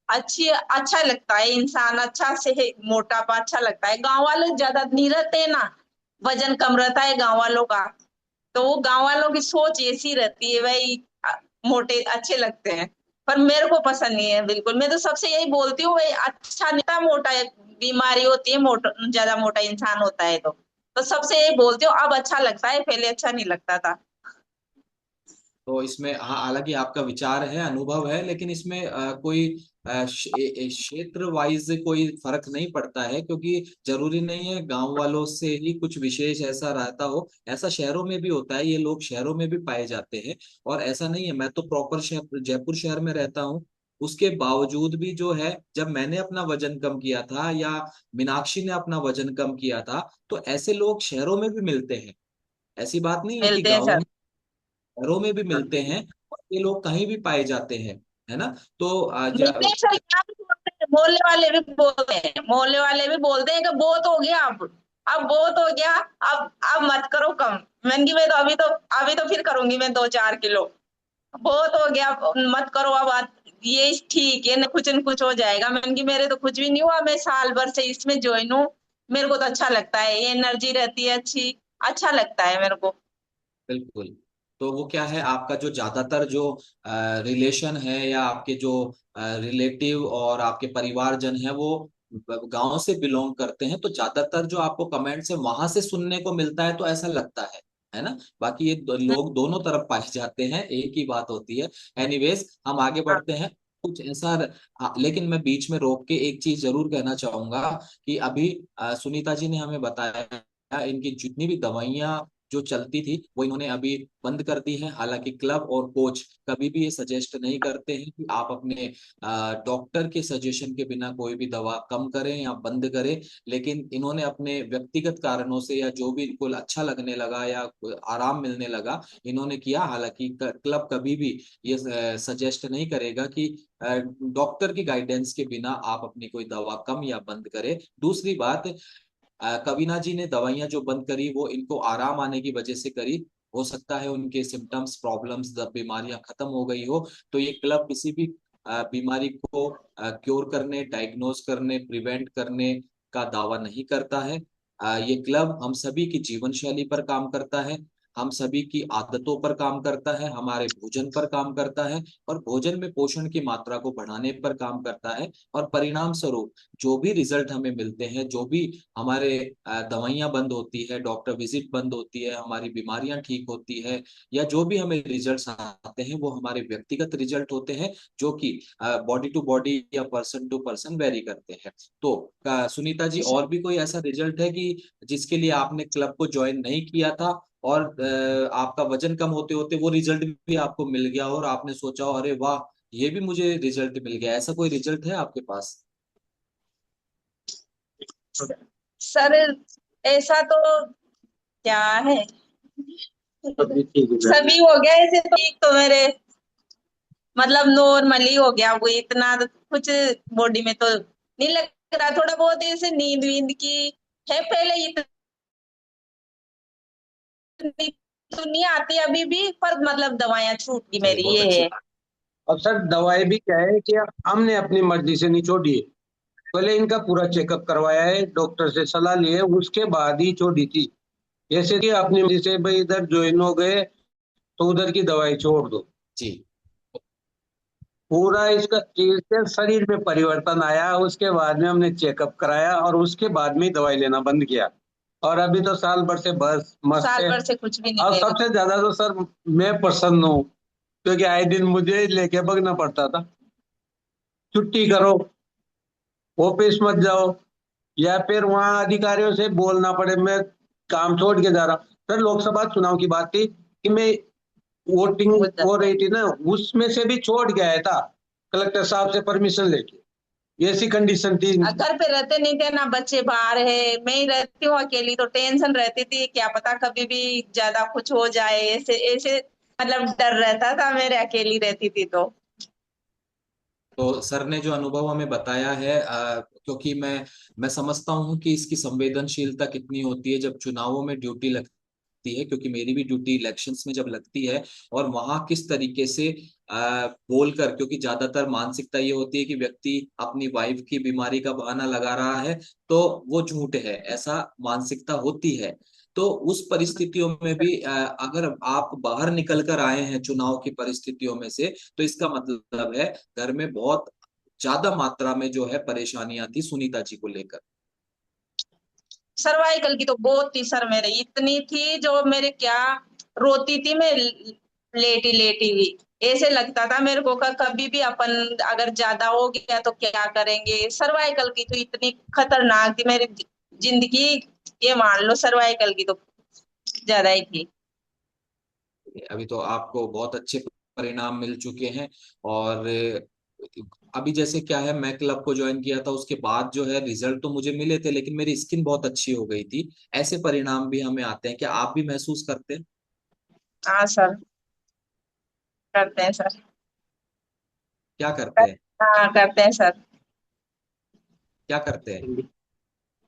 अच्छी, अच्छा लगता है इंसान, अच्छा से है, मोटापा अच्छा लगता है। गांव वाले ज्यादा नहीं रहते हैं ना, वजन कम रहता है गांव वालों का। तो वो गांव वालों की सोच ऐसी रहती है भाई, मोटे अच्छे लगते हैं। पर मेरे को पसंद नहीं है बिल्कुल। मैं तो सबसे यही बोलती हूँ, भाई अच्छा नहीं था, मोटा बीमारी होती है, मोटा ज्यादा मोटा इंसान होता है तो सबसे यही बोलती हूँ, अब अच्छा लगता है, पहले अच्छा नहीं लगता था। तो इसमें हालांकि आपका विचार है, अनुभव है, लेकिन इसमें कोई क्षेत्र वाइज कोई फर्क नहीं पड़ता है, क्योंकि जरूरी नहीं है गांव वालों से ही कुछ विशेष ऐसा रहता हो। ऐसा शहरों में भी होता है, ये लोग शहरों में भी पाए जाते हैं। और ऐसा नहीं है, मैं तो प्रॉपर शहर जयपुर शहर में रहता हूँ, उसके बावजूद भी जो है, जब मैंने अपना वजन कम किया था या मीनाक्षी ने अपना वजन कम किया था, तो ऐसे लोग शहरों में भी मिलते हैं। ऐसी बात नहीं है कि मिलते हैं गाँवों सर। में, शहरों में भी मिलते हैं, और ये लोग कहीं भी पाए जाते हैं, है ना। तो मिलते हैं सर, यहाँ भी बोलते हैं, मोहल्ले वाले भी बोलते हैं, मोहल्ले वाले भी बोलते हैं कि बहुत हो गया अब बहुत हो गया, अब मत करो कम। मैंने की मैं तो अभी तो फिर करूंगी मैं 2-4 किलो। बहुत हो गया, मत करो अब ये ठीक है ना, कुछ न कुछ हो जाएगा। मैंने की मेरे तो कुछ भी नहीं हुआ, मैं साल भर से इसमें ज्वाइन हूँ, मेरे को तो अच्छा लगता है, ये एनर्जी रहती है अच्छी, अच्छा लगता है मेरे को। बिल्कुल। तो वो क्या है, आपका जो ज्यादातर जो रिलेशन है, या आपके जो रिलेटिव और आपके परिवारजन है, वो गांव से बिलोंग करते हैं, तो ज्यादातर जो आपको कमेंट्स है वहां से सुनने को मिलता है, तो ऐसा लगता है ना। बाकी ये लोग दोनों तरफ पाए जाते हैं, एक ही बात होती है। एनीवेज, हम आगे हाँ। बढ़ते हैं। कुछ ऐसा लेकिन मैं बीच में रोक के एक चीज जरूर कहना चाहूंगा कि अभी सुनीता जी ने हमें बताया इनकी जितनी भी दवाइयाँ जो चलती थी वो इन्होंने अभी बंद कर दी है। हालांकि क्लब और कोच कभी भी ये सजेस्ट नहीं करते हैं कि आप अपने डॉक्टर के सजेशन के बिना कोई भी दवा कम करें या बंद करें। लेकिन इन्होंने अपने व्यक्तिगत कारणों से, या जो भी इनको अच्छा लगने लगा या आराम मिलने लगा, इन्होंने किया। हालांकि क्लब कभी भी ये सजेस्ट नहीं करेगा कि डॉक्टर की गाइडेंस के बिना आप अपनी कोई दवा कम या बंद करें। दूसरी बात, कविना जी ने दवाइयां जो बंद करी वो इनको आराम आने की वजह से करी। हो सकता है उनके सिम्टम्स, प्रॉब्लम्स, बीमारियां खत्म हो गई हो। तो ये क्लब किसी भी बीमारी को क्योर करने, डायग्नोज करने, प्रिवेंट करने का दावा नहीं करता है। ये क्लब हम सभी की जीवन शैली पर काम करता है, हम सभी की आदतों पर काम करता है, हमारे भोजन पर काम करता है, और भोजन में पोषण की मात्रा को बढ़ाने पर काम करता है। और परिणाम स्वरूप जो भी रिजल्ट हमें मिलते हैं, जो भी हमारे दवाइयां बंद होती है, डॉक्टर विजिट बंद होती है, हमारी बीमारियां ठीक होती है, या जो भी हमें रिजल्ट्स आते हैं, वो हमारे व्यक्तिगत रिजल्ट होते हैं, जो कि बॉडी टू बॉडी या पर्सन टू पर्सन वेरी करते हैं। तो सुनीता जी, और भी कोई ऐसा रिजल्ट है कि जिसके लिए आपने क्लब को ज्वाइन नहीं किया था, और आपका वजन कम होते होते वो रिजल्ट भी आपको मिल गया, और आपने सोचा अरे वाह, ये भी मुझे रिजल्ट मिल गया, ऐसा कोई रिजल्ट है आपके पास? सर ऐसा तो क्या है, अभी ठीक है। सभी हो गया ऐसे तो, एक तो मेरे मतलब नॉर्मली हो गया, वो इतना तो कुछ बॉडी में तो नहीं लग रहा, थोड़ा बहुत ऐसे नींद वींद की है, पहले इतनी तो नहीं आती अभी भी, पर मतलब दवाइयां छूट गई चलिए, मेरी, बहुत ये अच्छी है। बात। अब सर दवाई भी क्या है कि हमने अपनी मर्जी से नहीं छोड़ी है। पहले इनका पूरा चेकअप करवाया है, डॉक्टर से सलाह ली है, उसके बाद ही छोड़ी थी। जैसे कि अपनी मर्जी से भाई इधर ज्वाइन हो गए तो उधर की दवाई छोड़ दो। जी। पूरा इसके शरीर में परिवर्तन आया, उसके बाद में हमने चेकअप कराया और उसके बाद में ही दवाई लेना बंद किया। और अभी तो साल भर से बस मस्त साल है। भर से कुछ भी नहीं और ले रहा। सबसे ज्यादा तो सर मैं प्रसन्न हूँ, क्योंकि आए दिन मुझे ही लेके भगना पड़ता था। छुट्टी करो, ऑफिस मत जाओ, या फिर वहां अधिकारियों से बोलना पड़े मैं काम छोड़ के जा रहा हूँ। सर लोकसभा चुनाव की बात थी कि मैं वोटिंग हो रही थी ना, उसमें से भी छोड़ के आया था कलेक्टर साहब से परमिशन लेके। ऐसी कंडीशन थी। घर पे रहते नहीं थे ना, बच्चे बाहर है, मैं ही रहती हूँ अकेली, तो टेंशन रहती थी, क्या पता कभी भी ज्यादा कुछ हो जाए, ऐसे ऐसे मतलब डर रहता था मेरे, अकेली रहती थी तो। तो सर ने जो अनुभव हमें बताया है, क्योंकि मैं समझता हूँ कि इसकी संवेदनशीलता कितनी होती है जब चुनावों में ड्यूटी लगती लगती है, क्योंकि मेरी भी ड्यूटी इलेक्शंस में जब लगती है, और वहां किस तरीके से बोलकर, क्योंकि ज्यादातर मानसिकता ये होती है कि व्यक्ति अपनी वाइफ की बीमारी का बहाना लगा रहा है तो वो झूठ है, ऐसा मानसिकता होती है। तो उस परिस्थितियों में भी अगर आप बाहर निकल कर आए हैं चुनाव की परिस्थितियों में से, तो इसका मतलब है घर में बहुत ज्यादा मात्रा में जो है परेशानियां थी सुनीता जी को लेकर। सर्वाइकल की तो बहुत थी सर, मेरे इतनी थी जो मेरे क्या, रोती थी मैं लेटी लेटी हुई। ऐसे लगता था मेरे को कभी भी अपन अगर ज्यादा हो गया तो क्या करेंगे। सर्वाइकल की तो इतनी खतरनाक थी मेरी जिंदगी, ये मान लो सर्वाइकल की तो ज्यादा ही थी। अभी तो आपको बहुत अच्छे परिणाम मिल चुके हैं। और अभी जैसे क्या है, मैं क्लब को ज्वाइन किया था, उसके बाद जो है रिजल्ट तो मुझे मिले थे, लेकिन मेरी स्किन बहुत अच्छी हो गई थी। ऐसे परिणाम भी हमें आते हैं, क्या आप भी महसूस करते हैं? हाँ सर, करते हैं सर। क्या करते हैं? हाँ करते हैं सर। क्या करते हैं?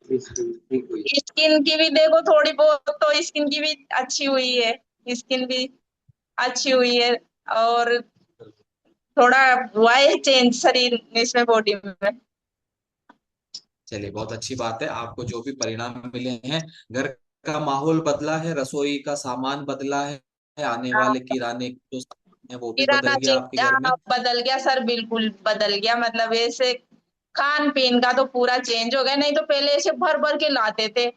ठीक हुई। स्किन की भी देखो थोड़ी बहुत तो स्किन की भी अच्छी हुई है, स्किन भी अच्छी हुई है। और थोड़ा हुआ है चेंज शरीर इसमें, बॉडी में। चलिए, बहुत अच्छी बात है। आपको जो भी परिणाम मिले हैं, घर का माहौल बदला है, रसोई का सामान बदला है, आने हाँ, वाले किराने जो सामान है वो भी बदल किराना गया आपके घर में। बदल गया सर, बिल्कुल बदल गया। मतलब ऐसे खान पीन का तो पूरा चेंज हो गया। नहीं तो पहले ऐसे भर भर के लाते थे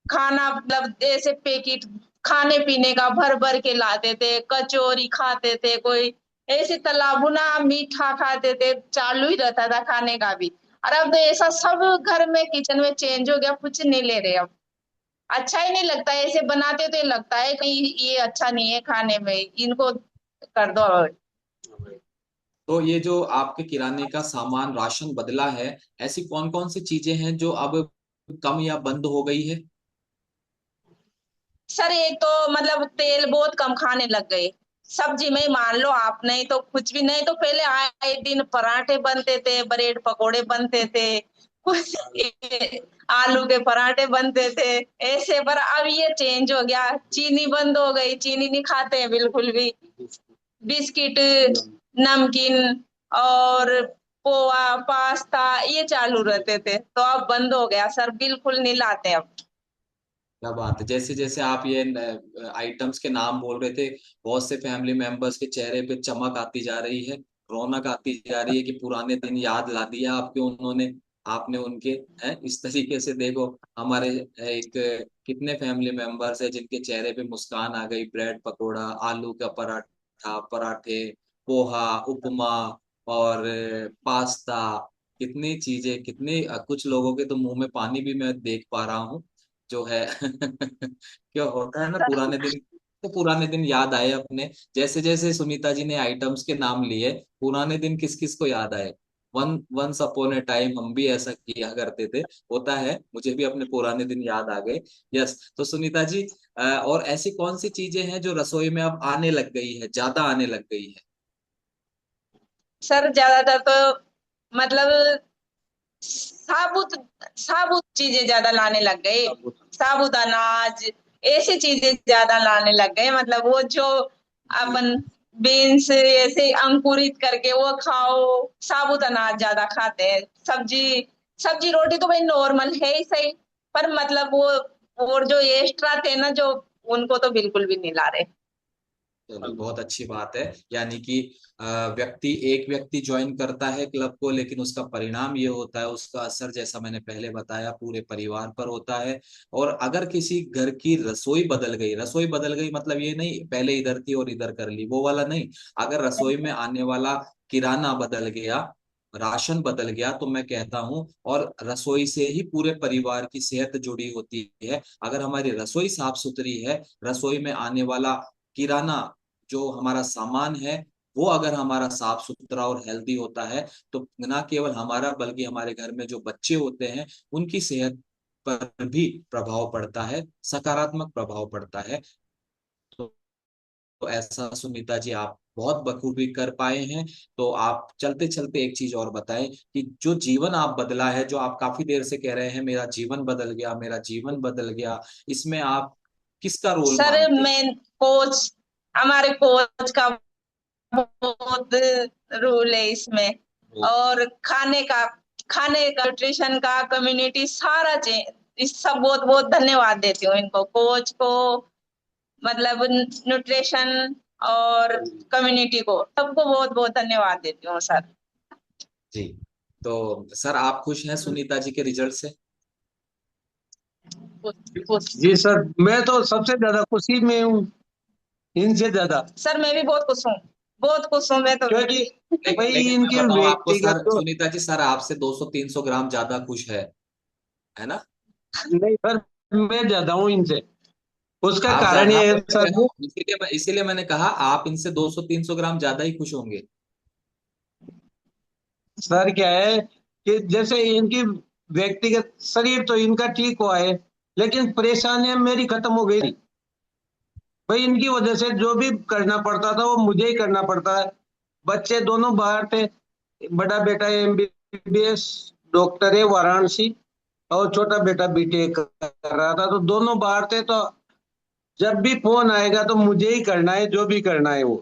खाना, मतलब ऐसे पैकेट खाने पीने का भर भर के लाते थे, कचौरी खाते थे, कोई ऐसे तला भुना मीठा खाते थे, चालू ही रहता था खाने का भी। और अब तो ऐसा सब घर में किचन में चेंज हो गया, कुछ नहीं ले रहे अब। अच्छा ही नहीं लगता है ऐसे बनाते, तो ये लगता है कहीं ये अच्छा नहीं है खाने में, इनको कर दो। तो ये जो आपके किराने का सामान राशन बदला है, ऐसी कौन कौन सी चीजें हैं जो अब कम या बंद हो गई है? सर एक तो मतलब तेल बहुत कम खाने लग गए, सब्जी में ही मान लो आप। नहीं तो कुछ भी नहीं, तो पहले आए दिन पराठे बनते थे, ब्रेड पकोड़े बनते थे, कुछ आलू के पराठे बनते थे ऐसे। पर अब ये चेंज हो गया, चीनी बंद हो गई, चीनी नहीं खाते हैं बिल्कुल भी। बिस्किट, नमकीन और पोहा पास्ता ये चालू रहते थे, तो अब बंद हो गया सर, बिल्कुल नहीं लाते अब। क्या बात है! जैसे जैसे आप ये आइटम्स के नाम बोल रहे थे, बहुत से फैमिली मेंबर्स के चेहरे पे चमक आती जा रही है, रौनक आती जा रही है कि पुराने दिन याद ला दिया आपके उन्होंने, आपने उनके। हैं इस तरीके से देखो, हमारे एक कितने फैमिली मेंबर्स है जिनके चेहरे पे मुस्कान आ गई। ब्रेड पकोड़ा, आलू का पराठा, पराठे, पोहा, उपमा और पास्ता, कितनी चीजें, कितने कुछ लोगों के तो मुंह में पानी भी मैं देख पा रहा हूँ जो है। क्या होता है ना, पुराने दिन, तो पुराने दिन याद आए अपने। जैसे जैसे सुनीता जी ने आइटम्स के नाम लिए, पुराने दिन किस किस को याद आए। वंस अपॉन ए टाइम हम भी ऐसा किया करते थे, होता है, मुझे भी अपने पुराने दिन याद आ गए। यस, तो सुनीता जी, और ऐसी कौन सी चीजें हैं जो रसोई में अब आने लग गई है, ज्यादा आने लग गई है? सर ज्यादातर तो मतलब साबुत साबुत चीजें ज्यादा लाने लग गए, साबुत अनाज ऐसी चीजें ज्यादा लाने लग गए। मतलब वो जो अपन बीन्स ऐसे अंकुरित करके वो खाओ, साबुत अनाज ज्यादा खाते हैं। सब्जी सब्जी रोटी तो भाई नॉर्मल है ही सही, पर मतलब वो और जो एक्स्ट्रा थे ना जो, उनको तो बिल्कुल भी नहीं ला रहे। चलो, बहुत अच्छी बात है। यानी कि एक व्यक्ति ज्वाइन करता है क्लब को, लेकिन उसका परिणाम ये होता है, उसका असर जैसा मैंने पहले बताया पूरे परिवार पर होता है। और अगर किसी घर की रसोई बदल गई, रसोई बदल गई मतलब ये नहीं पहले इधर थी और इधर कर ली, वो वाला नहीं। अगर रसोई में आने वाला किराना बदल गया, राशन बदल गया, तो मैं कहता हूं, और रसोई से ही पूरे परिवार की सेहत जुड़ी होती है। अगर हमारी रसोई साफ सुथरी है, रसोई में आने वाला किराना जो हमारा सामान है वो अगर हमारा साफ सुथरा और हेल्दी होता है, तो न केवल हमारा बल्कि हमारे घर में जो बच्चे होते हैं उनकी सेहत पर भी प्रभाव पड़ता है, सकारात्मक प्रभाव पड़ता है। तो, तो ऐसा सुनीता जी आप बहुत बखूबी कर पाए हैं। तो आप चलते चलते एक चीज और बताएं कि जो जीवन आप बदला है, जो आप काफी देर से कह रहे हैं मेरा जीवन बदल गया, मेरा जीवन बदल गया, इसमें आप किसका रोल सर मानते हैं? मेन कोच, हमारे कोच का बहुत रूल है इसमें। और खाने का न्यूट्रिशन का, कम्युनिटी सारा इस सब बहुत बहुत धन्यवाद देती हूँ इनको, कोच को, मतलब न्यूट्रिशन और कम्युनिटी को, सबको बहुत बहुत धन्यवाद देती हूँ सर। जी, तो सर आप खुश हैं सुनीता जी के रिजल्ट से? जी सर, मैं तो सबसे ज्यादा खुशी में हूँ, इनसे ज्यादा। सर मैं भी बहुत खुश हूँ, बहुत खुश हूँ मैं तो। क्योंकि भाई लेकिन मैं इनकी बताऊं आपको व्यक्तिगत सर, जो, सुनीता जी, सर आपसे 200-300 ग्राम ज्यादा खुश है ना? नहीं सर, मैं ज्यादा हूँ इनसे। उसका आप कारण ज्यादा, ये है मैं कह सर, रहा हूँ, इसीलिए मैंने कहा आप इनसे 200-300 ग्राम ज्यादा ही खुश होंगे। सर क्या है कि जैसे इनकी व्यक्तिगत शरीर तो इनका ठीक हुआ है, लेकिन परेशानियां मेरी खत्म हो गई। भाई इनकी वजह से जो भी करना पड़ता था वो मुझे ही करना पड़ता है। बच्चे दोनों बाहर थे, बड़ा बेटा एमबीबीएस डॉक्टर है वाराणसी, और छोटा बेटा बीटेक कर रहा था, तो दोनों बाहर थे। तो जब भी फोन आएगा तो मुझे ही करना है, जो भी करना है वो।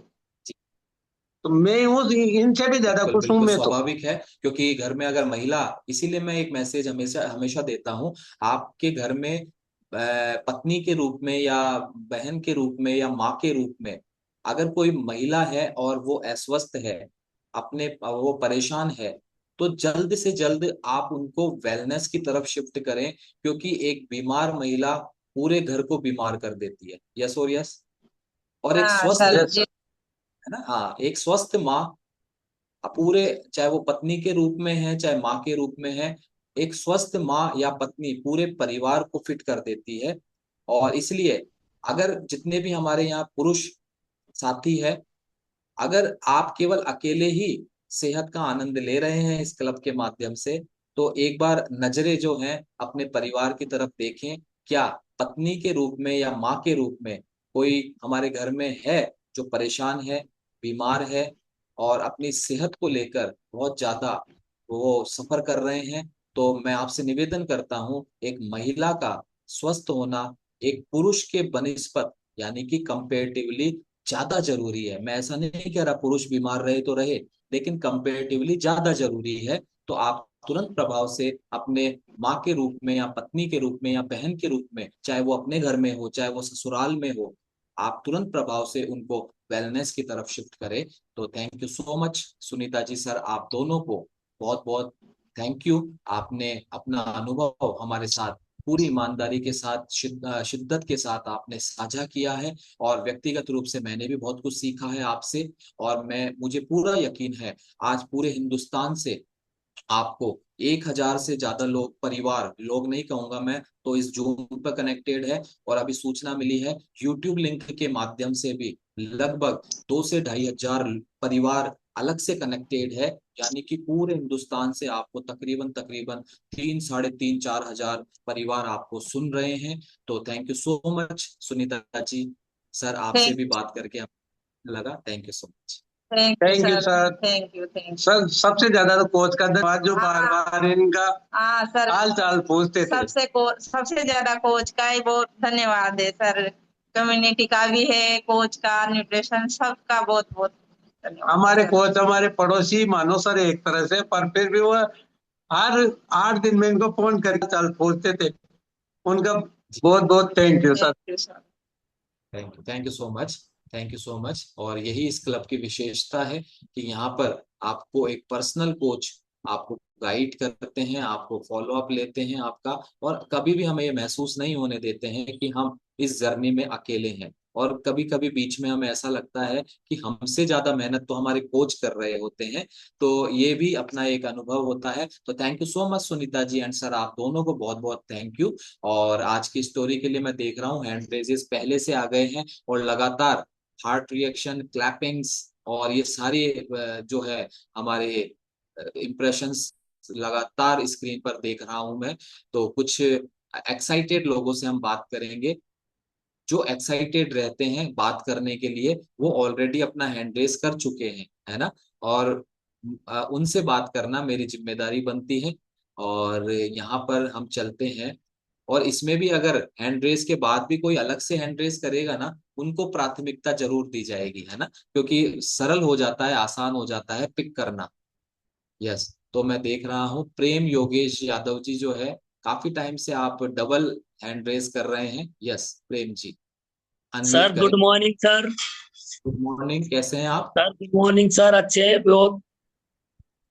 तो मैं हूँ, इनसे भी ज्यादा बिल्कुल खुश हूँ बिल्कुल मैं तो। स्वाभाविक है, क्योंकि घर में अगर महिला, इसीलिए मैं एक मैसेज हमेशा हमेशा देता हूँ, आपके घर में पत्नी के रूप में या बहन के रूप में या माँ के रूप में अगर कोई महिला है और वो अस्वस्थ है, अपने वो परेशान है, तो जल्द से जल्द आप उनको वेलनेस की तरफ शिफ्ट करें, क्योंकि एक बीमार महिला पूरे घर को बीमार कर देती है। यस और यस। और एक हाँ स्वस्थ, सर यस जी। सर। है ना, हाँ, एक स्वस्थ माँ पूरे, चाहे वो पत्नी के रूप में है चाहे माँ के रूप में है, एक स्वस्थ माँ या पत्नी पूरे परिवार को फिट कर देती है। और इसलिए अगर जितने भी हमारे यहाँ पुरुष साथी है, अगर आप केवल अकेले ही सेहत का आनंद ले रहे हैं इस क्लब के माध्यम से, तो एक बार नजरें जो हैं अपने परिवार की तरफ देखें। क्या पत्नी के रूप में या माँ के रूप में कोई हमारे घर में है जो परेशान है, बीमार है, और अपनी सेहत को लेकर बहुत ज्यादा वो सफर कर रहे हैं? तो मैं आपसे निवेदन करता हूँ, एक महिला का स्वस्थ होना एक पुरुष के बनिस्पत, यानी कि कंपेरेटिवली ज्यादा जरूरी है। मैं ऐसा नहीं कह रहा पुरुष बीमार रहे तो रहे, लेकिन कंपेरेटिवली ज्यादा जरूरी है। तो आप तुरंत प्रभाव से अपने माँ के रूप में या पत्नी के रूप में या बहन के रूप में, चाहे वो अपने घर में हो चाहे वो ससुराल में हो, आप तुरंत प्रभाव से उनको वेलनेस की तरफ शिफ्ट करें। तो thank you so much Sunita ji, sir आप दोनों को बहुत बहुत थैंक यू। आपने अपना अनुभव हमारे साथ पूरी ईमानदारी के साथ, शिद्दत के साथ आपने साझा किया है, और व्यक्तिगत रूप से मैंने भी बहुत कुछ सीखा है आपसे। और मुझे पूरा यकीन है आज पूरे हिंदुस्तान से आपको 1,000 से ज्यादा लोग, परिवार, लोग नहीं कहूंगा मैं, तो इस जूम पर कनेक्टेड है। और अभी सूचना मिली है यूट्यूब लिंक के माध्यम से भी लगभग 2 से 2,500 परिवार अलग से कनेक्टेड है। यानी कि पूरे हिंदुस्तान से आपको तकरीबन तकरीबन 3, 3.5, 4 हजार परिवार आपको सुन रहे हैं। तो thank you so much Sunita ji, sir आपसे थैंक भी बात करके अच्छा लगा। Thank you so much. Thank you thank you sir, sir. Thank you, thank you. Sir सबसे ज्यादा तो कोच का धन्यवाद, जो बार हाँ बार इनका हाँ सर, हाल चाल पूछते थे। सबसे ज्यादा कोच का ही बहुत धन्यवाद है सर। कम्युनिटी का भी है, कोच का, न्यूट्रिशन, सबका बहुत बहुत धन्यवाद हमारे सर। कोच हमारे पड़ोसी मानो सर एक तरह से, पर फिर भी वो हर 8 दिन में इनको फोन करके चाल पूछते थे। उनका बहुत बहुत thank you sir. Thank you sir. Thank you so much. Thank you so much. और यही इस क्लब की विशेषता है कि यहाँ पर आपको एक पर्सनल कोच आपको गाइड करते हैं, आपको फॉलो अप लेते हैं आपका, और कभी भी हमें ये महसूस नहीं होने देते हैं कि हम इस जर्नी में अकेले हैं। और कभी कभी बीच में हमें ऐसा लगता है कि हमसे ज्यादा मेहनत तो हमारे कोच कर रहे होते हैं। तो ये भी अपना एक अनुभव होता है। तो thank you so much Sunita ji and sir, आप दोनों को बहुत बहुत थैंक यू। और आज की स्टोरी के लिए मैं देख रहा हूँ हैंड रेजेस पहले से आ गए हैं, और लगातार हार्ट रिएक्शन, क्लैपिंग्स, और ये सारी जो है हमारे इम्प्रेशंस लगातार स्क्रीन पर देख रहा हूं मैं। तो कुछ एक्साइटेड लोगों से हम बात करेंगे, जो एक्साइटेड रहते हैं बात करने के लिए, वो ऑलरेडी अपना हैंड रेस कर चुके हैं, है ना। और उनसे बात करना मेरी जिम्मेदारी बनती है। और यहाँ पर हम चलते हैं और इसमें भी अगर हैंड रेस के बाद भी कोई अलग से हैंड रेस करेगा ना, उनको प्राथमिकता जरूर दी जाएगी, है ना, क्योंकि सरल हो जाता है, आसान हो जाता है पिक करना। यस, तो मैं देख रहा हूँ प्रेम योगेश यादव जी जो है, काफी टाइम से आप डबल हैंड रेस कर रहे हैं। Yes Prem ji, unmute sir करें। Good morning sir. Good morning, कैसे हैं आप? सर गुड मॉर्निंग सर, अच्छे हैं बहुत।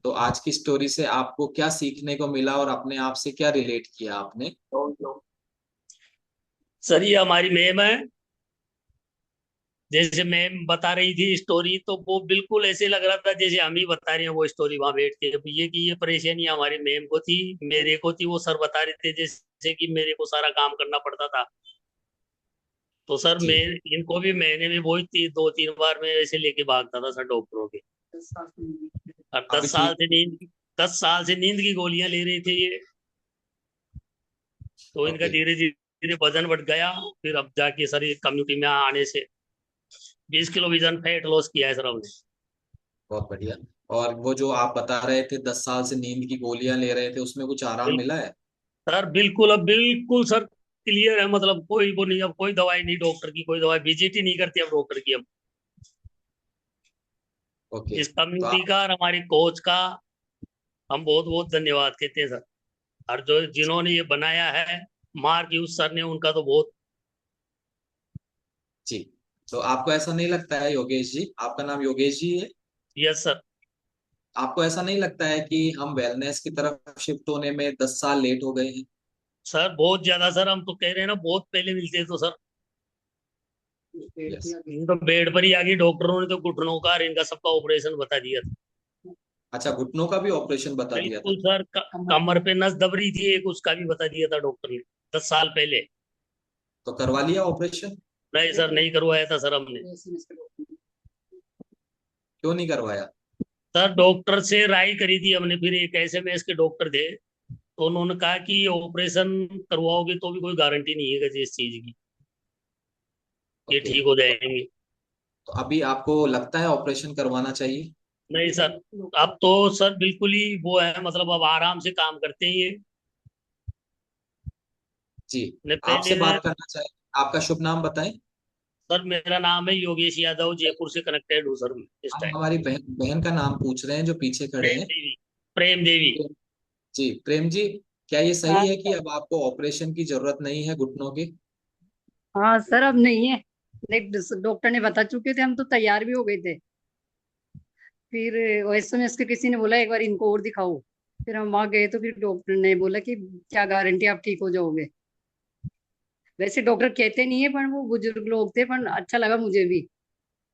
तो आज की स्टोरी से आपको क्या सीखने को मिला और अपने आप से क्या रिलेट किया आपने? सर ये हमारी मैम है, जैसे मैम बता रही थी स्टोरी, तो वो बिल्कुल ऐसे लग रहा था जैसे हम ही बता रहे हैं वो स्टोरी वहां बैठ के। अब ये कि ये परेशानी हमारी मैम को थी, मेरे को थी। वो सर बता रहे थे जैसे कि मेरे को सारा काम करना पड़ता था। तो सर मैं जी। इनको भी महीने में वही 2-3 बार मैं ऐसे लेके भागता था सर डॉक्टरों के। और अभी ठीक? 10 साल से नींद की गोलियां ले रहे थे ये। तो इनका ओके। धीरे धीरे वजन बढ़ गया। फिर अब जाके सर ये कम्युनिटी में आने से 20 किलो वजन फैट लॉस किया है सर हमने। बहुत बढ़िया। और वो जो आप बता रहे थे 10 साल से नींद की गोलियां ले रहे थे, उसमें कुछ आराम बिल्कुल मिला है? सर, बिल्कुल अब बिल्कुल सर क्लियर है। मतलब कोई वो नहीं, अब कोई दवाई नहीं, डॉक्टर की कोई दवाई विजिट ही नहीं करती अब डॉक्टर की। अब ओके। इस तो कम्युनिटी आप, का और हमारी कोच का हम बहुत बहुत धन्यवाद कहते हैं सर। और जो जिन्होंने ये बनाया है, मार्क यूज सर ने, उनका तो बहुत। जी, तो आपको ऐसा नहीं लगता है योगेश जी, आपका नाम योगेश जी है, यस सर। आपको ऐसा नहीं लगता है कि हम वेलनेस की तरफ शिफ्ट होने में 10 साल लेट हो गए हैं? सर बहुत ज्यादा सर, हम तो कह रहे हैं ना, बहुत पहले मिलते तो सर। यस। इन तो बेड पर ही आ गई, डॉक्टरों ने तो घुटनों का और इनका सबका ऑपरेशन बता दिया था। अच्छा, घुटनों का भी ऑपरेशन बता दिया बिल्कुल था? सर, कमर पे नस दब रही थी एक, उसका भी बता दिया था डॉक्टर ने 10 साल पहले। तो करवा लिया ऑपरेशन? नहीं सर, नहीं करवाया था सर हमने। क्यों नहीं करवाया? सर डॉक्टर से राय करी थी हमने, फिर एक एस एम एस के डॉक्टर थे, तो उन्होंने कहा कि ऑपरेशन करवाओगे तो भी कोई गारंटी नहीं है इस चीज की, ये ओके। ठीक हो तो, जाएंगे। तो अभी आपको लगता है ऑपरेशन करवाना चाहिए? नहीं सर, अब तो सर बिल्कुल ही वो है, मतलब अब आराम से काम करते हैं ये। जी। ने आपसे पहले बात करना चाहिए, आपका शुभ नाम बताएं। सर मेरा नाम है योगेश यादव, जयपुर से कनेक्टेड हूँ सर मैं इस हम टाइम। हमारी बहन बहन का नाम पूछ रहे हैं जो पीछे खड़े प्रेम हैं। देवी। प्रेम देवी। प्रेम- जी प्रेम जी, क्या ये हाँ सही है कि अब आपको ऑपरेशन की जरूरत नहीं है घुटनों की? हाँ सर, अब नहीं है। डॉक्टर ने बता चुके थे, हम तो तैयार भी हो गए थे। फिर एसएमएस के किसी ने बोला एक बार इनको और दिखाओ। फिर हम वहां गए तो फिर डॉक्टर ने बोला कि क्या गारंटी आप ठीक हो जाओगे। वैसे डॉक्टर कहते नहीं है, पर वो बुजुर्ग लोग थे, पर अच्छा लगा मुझे भी।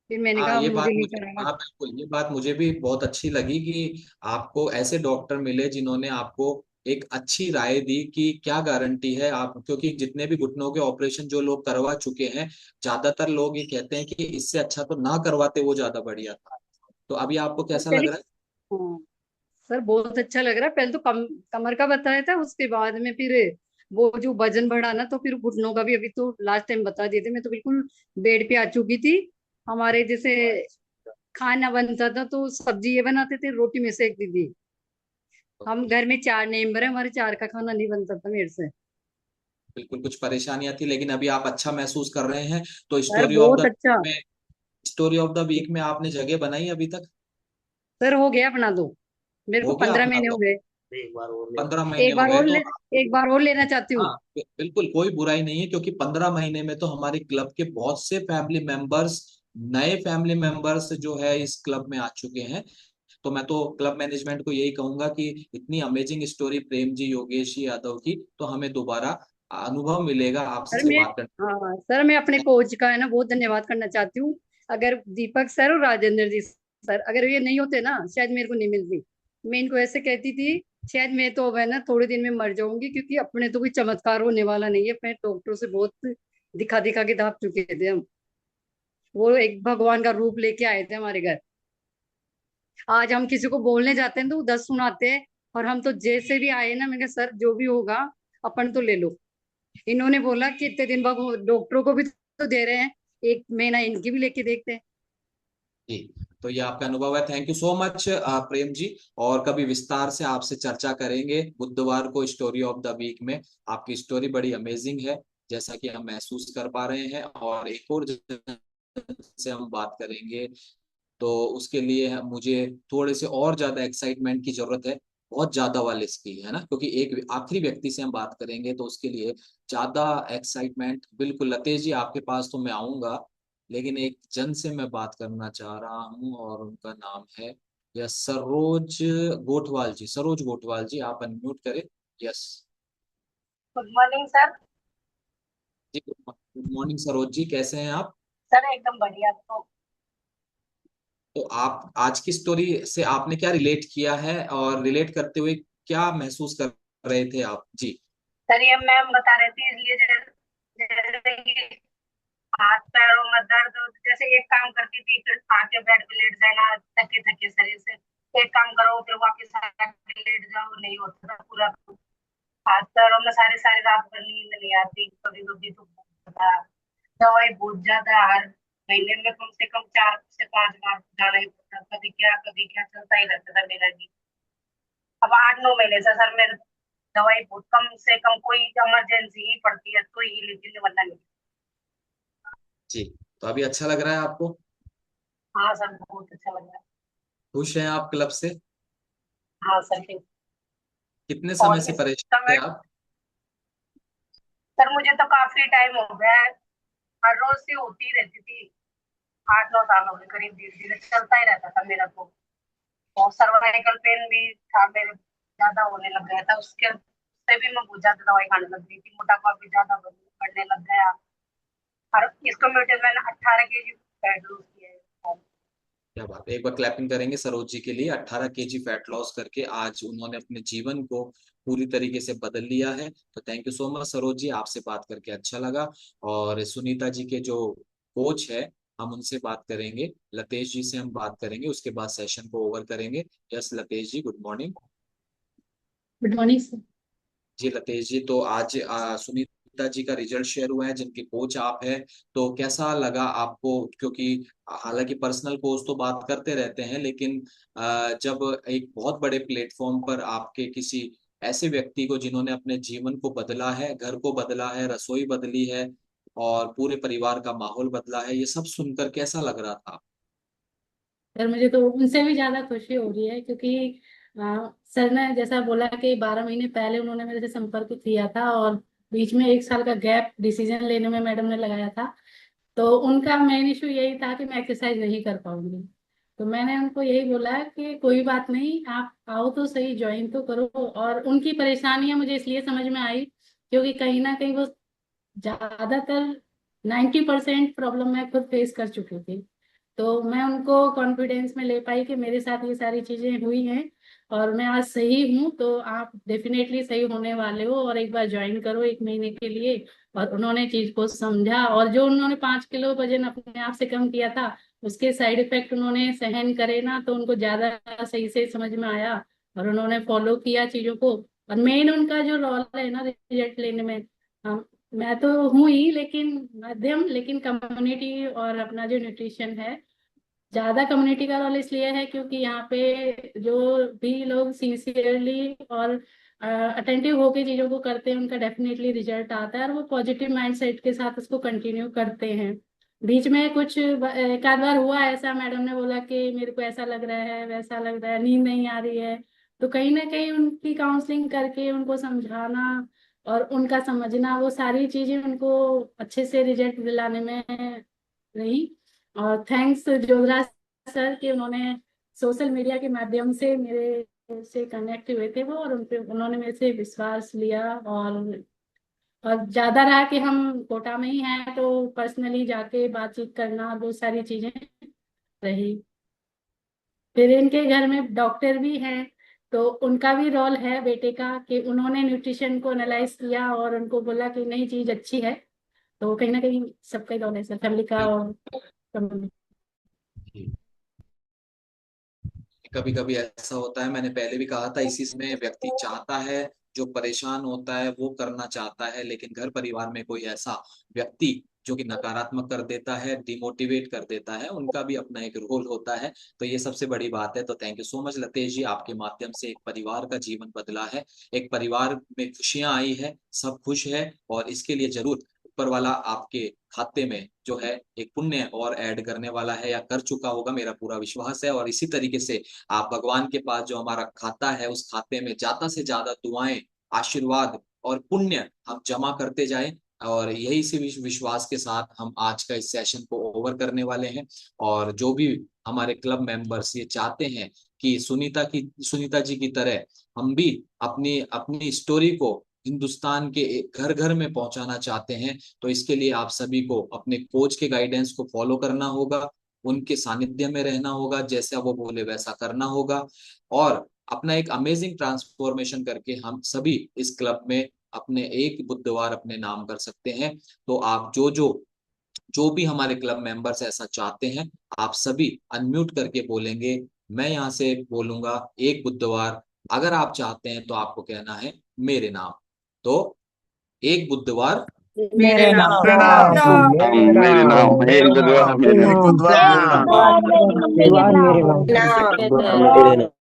फिर मैंने हाँ कहा ये बात मुझे नहीं मुझे, कराना। हाँ बिल्कुल, ये बात मुझे भी बहुत अच्छी लगी कि आपको ऐसे डॉक्टर मिले जिन्होंने आपको एक अच्छी राय दी कि क्या गारंटी है आप, क्योंकि जितने भी घुटनों के ऑपरेशन जो लोग करवा चुके हैं, ज्यादातर लोग ये कहते हैं कि इससे अच्छा तो ना करवाते, वो ज्यादा बढ़िया था। तो अभी आपको सर कैसा पहले, लग रहा है? हाँ सर बहुत अच्छा लग रहा है। पहले तो कमर का बताया था, उसके बाद में फिर वो जो वजन बढ़ा ना, तो फिर घुटनों का भी अभी तो लास्ट टाइम बता दिए थे। मैं तो बिल्कुल बेड पे आ चुकी थी। हमारे जैसे खाना बनता था तो सब्जी ये बनाते थे, रोटी में सेकती थी। हम ओके। घर में 4 मेंबर है, हमारे 4 का खाना नहीं बनता था मेरे से। बिल्कुल कुछ परेशानियां थी, लेकिन अभी आप अच्छा महसूस कर रहे हैं। तो सर स्टोरी ऑफ बहुत द अच्छा। में, स्टोरी ऑफ द वीक में आपने जगह बनाई अभी तक? सर हो गया अपना तो, मेरे को हो गया 15 अपना महीने हो तो? गए। एक बार और ले। 15 महीने एक हो बार गए और तो? ले, एक बार और लेना चाहती हूँ। हाँ बिल्कुल कोई बुराई नहीं है, क्योंकि 15 महीने में तो हमारे क्लब के बहुत से फैमिली मेंबर्स, नए फैमिली मेंबर्स जो है इस क्लब में आ चुके हैं। तो मैं तो क्लब मैनेजमेंट को यही कहूंगा कि इतनी अमेजिंग स्टोरी प्रेम जी योगेश जी यादव की, तो हमें दोबारा अनुभव मिलेगा सर आपसे मैं, बात करने। हाँ सर मैं अपने कोच का है ना बहुत धन्यवाद करना चाहती हूँ। अगर दीपक सर और राजेंद्र जी सर अगर ये नहीं होते ना, शायद मेरे को नहीं मिलती। मैं इनको ऐसे कहती थी, शायद मैं तो अब है ना थोड़े दिन में मर जाऊंगी, क्योंकि अपने तो कोई चमत्कार होने वाला नहीं है। अपने डॉक्टरों से बहुत दिखा दिखा के दाप चुके थे हम। वो एक भगवान का रूप लेके आए थे हमारे घर। आज हम किसी को बोलने जाते हैं तो वो 10 सुनाते हैं। और हम तो जैसे भी आए ना, मैंने कहा सर जो भी होगा अपन तो ले लो। इन्होंने बोला कि इतने दिन बाद डॉक्टरों को भी तो दे रहे हैं, 1 महीना इनकी भी लेके देखते हैं। जी, तो ये आपका अनुभव है। Thank you so much Prem ji. और कभी विस्तार से आपसे चर्चा करेंगे बुधवार को स्टोरी ऑफ द वीक में। आपकी स्टोरी बड़ी अमेजिंग है, जैसा कि हम महसूस कर पा रहे हैं। और एक और से हम बात करेंगे, तो उसके लिए मुझे थोड़े से और ज्यादा एक्साइटमेंट की जरूरत है, बहुत ज्यादा वाले इसकी, है ना, क्योंकि एक आखिरी व्यक्ति से हम बात करेंगे, तो उसके लिए ज्यादा एक्साइटमेंट। बिल्कुल लतेश जी, आपके पास तो मैं आऊंगा, लेकिन एक जन से मैं बात करना चाह रहा हूँ, और उनका नाम है यस सरोज गोठवाल जी। सरोज गोठवाल जी, आप अनम्यूट करें। Yes good morning sir. जी, गुड मॉर्निंग सरोज जी, कैसे हैं आप? सर एकदम बढ़िया। तो आप आज की स्टोरी से आपने क्या रिलेट किया है, और रिलेट करते हुए क्या महसूस कर रहे थे आप जी? सर ये मैम बता रहे थे, इसलिए जैसे कि हाथ पैरों में दर्द जैसे एक काम करती थी, फिर आके बेड पे लेट जाना थके थके शरीर से, एक काम करो फिर वापस आके लेट जाओ, नहीं होता था पूरा। हाथ पैरों में सारी सारी रात भर नींद नहीं आती, कभी कभी तो बहुत ज्यादा दवाई बहुत ज्यादा, हर महीने में कम से कम 4 से 5 बार जाना ही पड़ता, कभी क्या चलता ही रहता था मेरा भी। अब 8-9 महीने से सर मेरे दवाई बहुत कम से कम, कोई इमरजेंसी ही पड़ती है तो ही लेती है, वरना नहीं। जी, तो अभी अच्छा लग रहा है आपको? हाँ सर बहुत अच्छा लग रहा है। खुश हैं आप क्लब से? हाँ सर ठीक। कितने और समय से इस परेशान थे समय आप? सर मुझे तो काफी टाइम हो गया है, हर रोज से होती ही रहती थी, 8-9 साल हो गए करीब, धीरे धीरे चलता ही रहता था मेरा तो। और सर्वाइकल पेन भी था मेरे, ज्यादा होने लग गया था, उसके उससे भी मैं बहुत ज्यादा दवाई खाने लग गई थी, मोटापा भी ज्यादा बढ़ने लग गया। और इसको म्यूटेशन मैंने 18 kg फैट लूज किया है। क्या बात है, एक बार क्लैपिंग करेंगे सरोज जी के लिए। 18 kg फैट लॉस करके आज उन्होंने अपने जीवन को पूरी तरीके से बदल लिया है। तो thank you so much Saroj ji, आपसे बात करके अच्छा लगा। और सुनीता जी के जो कोच है, हम उनसे बात करेंगे। लतेश जी से हम बात करेंगे, उसके बाद सेशन को ओवर करेंगे। Yes Latesh ji, good morning. Good morning sir. जी लतेश जी, तो आज सुनीता जी का रिजल्ट शेयर हुआ है, जिनके कोच आप हैं। तो कैसा लगा आपको? क्योंकि हालांकि पर्सनल कोच तो बात करते रहते हैं, लेकिन जब एक बहुत बड़े प्लेटफॉर्म पर आपके किसी ऐसे व्यक्ति को, जिन्होंने अपने जीवन को बदला है, घर को बदला है, रसोई बदली है, और पूरे परिवार का माहौल बदला है, ये सब सुनकर कैसा लग रहा था? सर मुझे तो उनसे भी ज्यादा खुशी हो रही है, क्योंकि सर ने जैसा बोला कि 12 महीने पहले उन्होंने मेरे से संपर्क किया था, और बीच में 1 साल का गैप डिसीजन लेने में मैडम ने लगाया था। तो उनका मेन इशू यही था कि मैं एक्सरसाइज नहीं कर पाऊंगी। तो मैंने उनको यही बोला कि कोई बात नहीं, आप आओ तो सही, ज्वाइन तो करो। और उनकी परेशानियां मुझे इसलिए समझ में आई, क्योंकि कहीं ना कहीं वो ज्यादातर 90% प्रॉब्लम मैं खुद फेस कर चुकी थी। तो मैं उनको कॉन्फिडेंस में ले पाई कि मेरे साथ ये सारी चीजें हुई हैं, और मैं आज सही हूँ, तो आप डेफिनेटली सही होने वाले हो, और एक बार ज्वाइन करो 1 महीने के लिए। और उन्होंने चीज को समझा, और जो उन्होंने 5 किलो वजन अपने आप से कम किया था, उसके साइड इफेक्ट उन्होंने सहन करे ना, तो उनको ज्यादा सही से समझ में आया, और उन्होंने फॉलो किया चीजों को। और मेन उनका जो रोल है ना रिजल्ट लेने में, मैं तो हूँ ही, लेकिन मध्यम, लेकिन कम्युनिटी और अपना जो न्यूट्रिशन है, ज्यादा कम्युनिटी का रोल इसलिए है क्योंकि यहाँ पे जो भी लोग सिंसियरली और अटेंटिव होके चीजों को करते हैं, उनका डेफिनेटली रिजल्ट आता है, और वो पॉजिटिव माइंडसेट के साथ उसको कंटिन्यू करते हैं। बीच में कुछ एक आध बार हुआ ऐसा, मैडम ने बोला कि मेरे को ऐसा लग रहा है, वैसा लग रहा है, नींद नहीं आ रही है। तो कहीं ना कहीं उनकी काउंसलिंग करके उनको समझाना और उनका समझना, वो सारी चीजें उनको अच्छे से रिजल्ट दिलाने में रही। और थैंक्स जोधरा सर कि उन्होंने सोशल मीडिया के माध्यम से मेरे से कनेक्ट हुए थे वो, और उनपे उन्होंने मेरे से विश्वास लिया। और ज्यादा रहा कि हम कोटा में ही हैं, तो पर्सनली जाके बातचीत करना, वो सारी चीजें रही। फिर इनके घर में डॉक्टर भी हैं, तो उनका भी रोल है बेटे का, कि उन्होंने न्यूट्रिशन को एनालाइज किया और उनको बोला कि नई चीज अच्छी है। तो कहीं ना कहीं सबका ही रोल है सर, फैमिली का और community कभी कभी ऐसा होता है, मैंने पहले भी कहा था, इसी में व्यक्ति चाहता है, जो परेशान होता है वो करना चाहता है, लेकिन घर परिवार में कोई ऐसा व्यक्ति जो कि नकारात्मक कर देता है, डिमोटिवेट कर देता है, उनका भी अपना एक रोल होता है। तो ये सबसे बड़ी बात है। तो thank you so much Latesh ji, आपके माध्यम से एक परिवार का जीवन बदला है, एक परिवार में खुशियां आई है, सब खुश है, और इसके लिए जरूर ऊपर वाला आपके खाते में जो है एक पुण्य और ऐड करने वाला है, या कर चुका होगा, मेरा पूरा विश्वास है। और इसी तरीके से आप भगवान के पास जो हमारा खाता है, उस खाते में ज्यादा से ज्यादा दुआएं, आशीर्वाद और पुण्य हम जमा करते जाएं। और यही से विश्वास के साथ हम आज का इस सेशन को ओवर करने वाले हैं। और जो भी हमारे क्लब मेंबर्स ये चाहते हैं कि सुनीता जी की तरह हम भी अपनी अपनी स्टोरी को हिंदुस्तान के घर घर में पहुंचाना चाहते हैं, तो इसके लिए आप सभी को अपने कोच के गाइडेंस को फॉलो करना होगा, उनके सानिध्य में रहना होगा, जैसा वो बोले वैसा करना होगा, और अपना एक अमेजिंग ट्रांसफॉर्मेशन करके हम सभी इस क्लब में अपने एक बुधवार अपने नाम कर सकते हैं। तो आप जो भी हमारे क्लब मेंबर्स ऐसा चाहते हैं, आप सभी अनम्यूट करके बोलेंगे। मैं यहाँ से बोलूंगा एक बुधवार, अगर आप चाहते हैं तो आपको कहना है मेरे नाम। तो एक बुधवार मेरे नाम। मेरे नाम, एक बुधवार मेरे नाम। बुधवार मेरे नाम। मेरे नाम। मेरे नाम।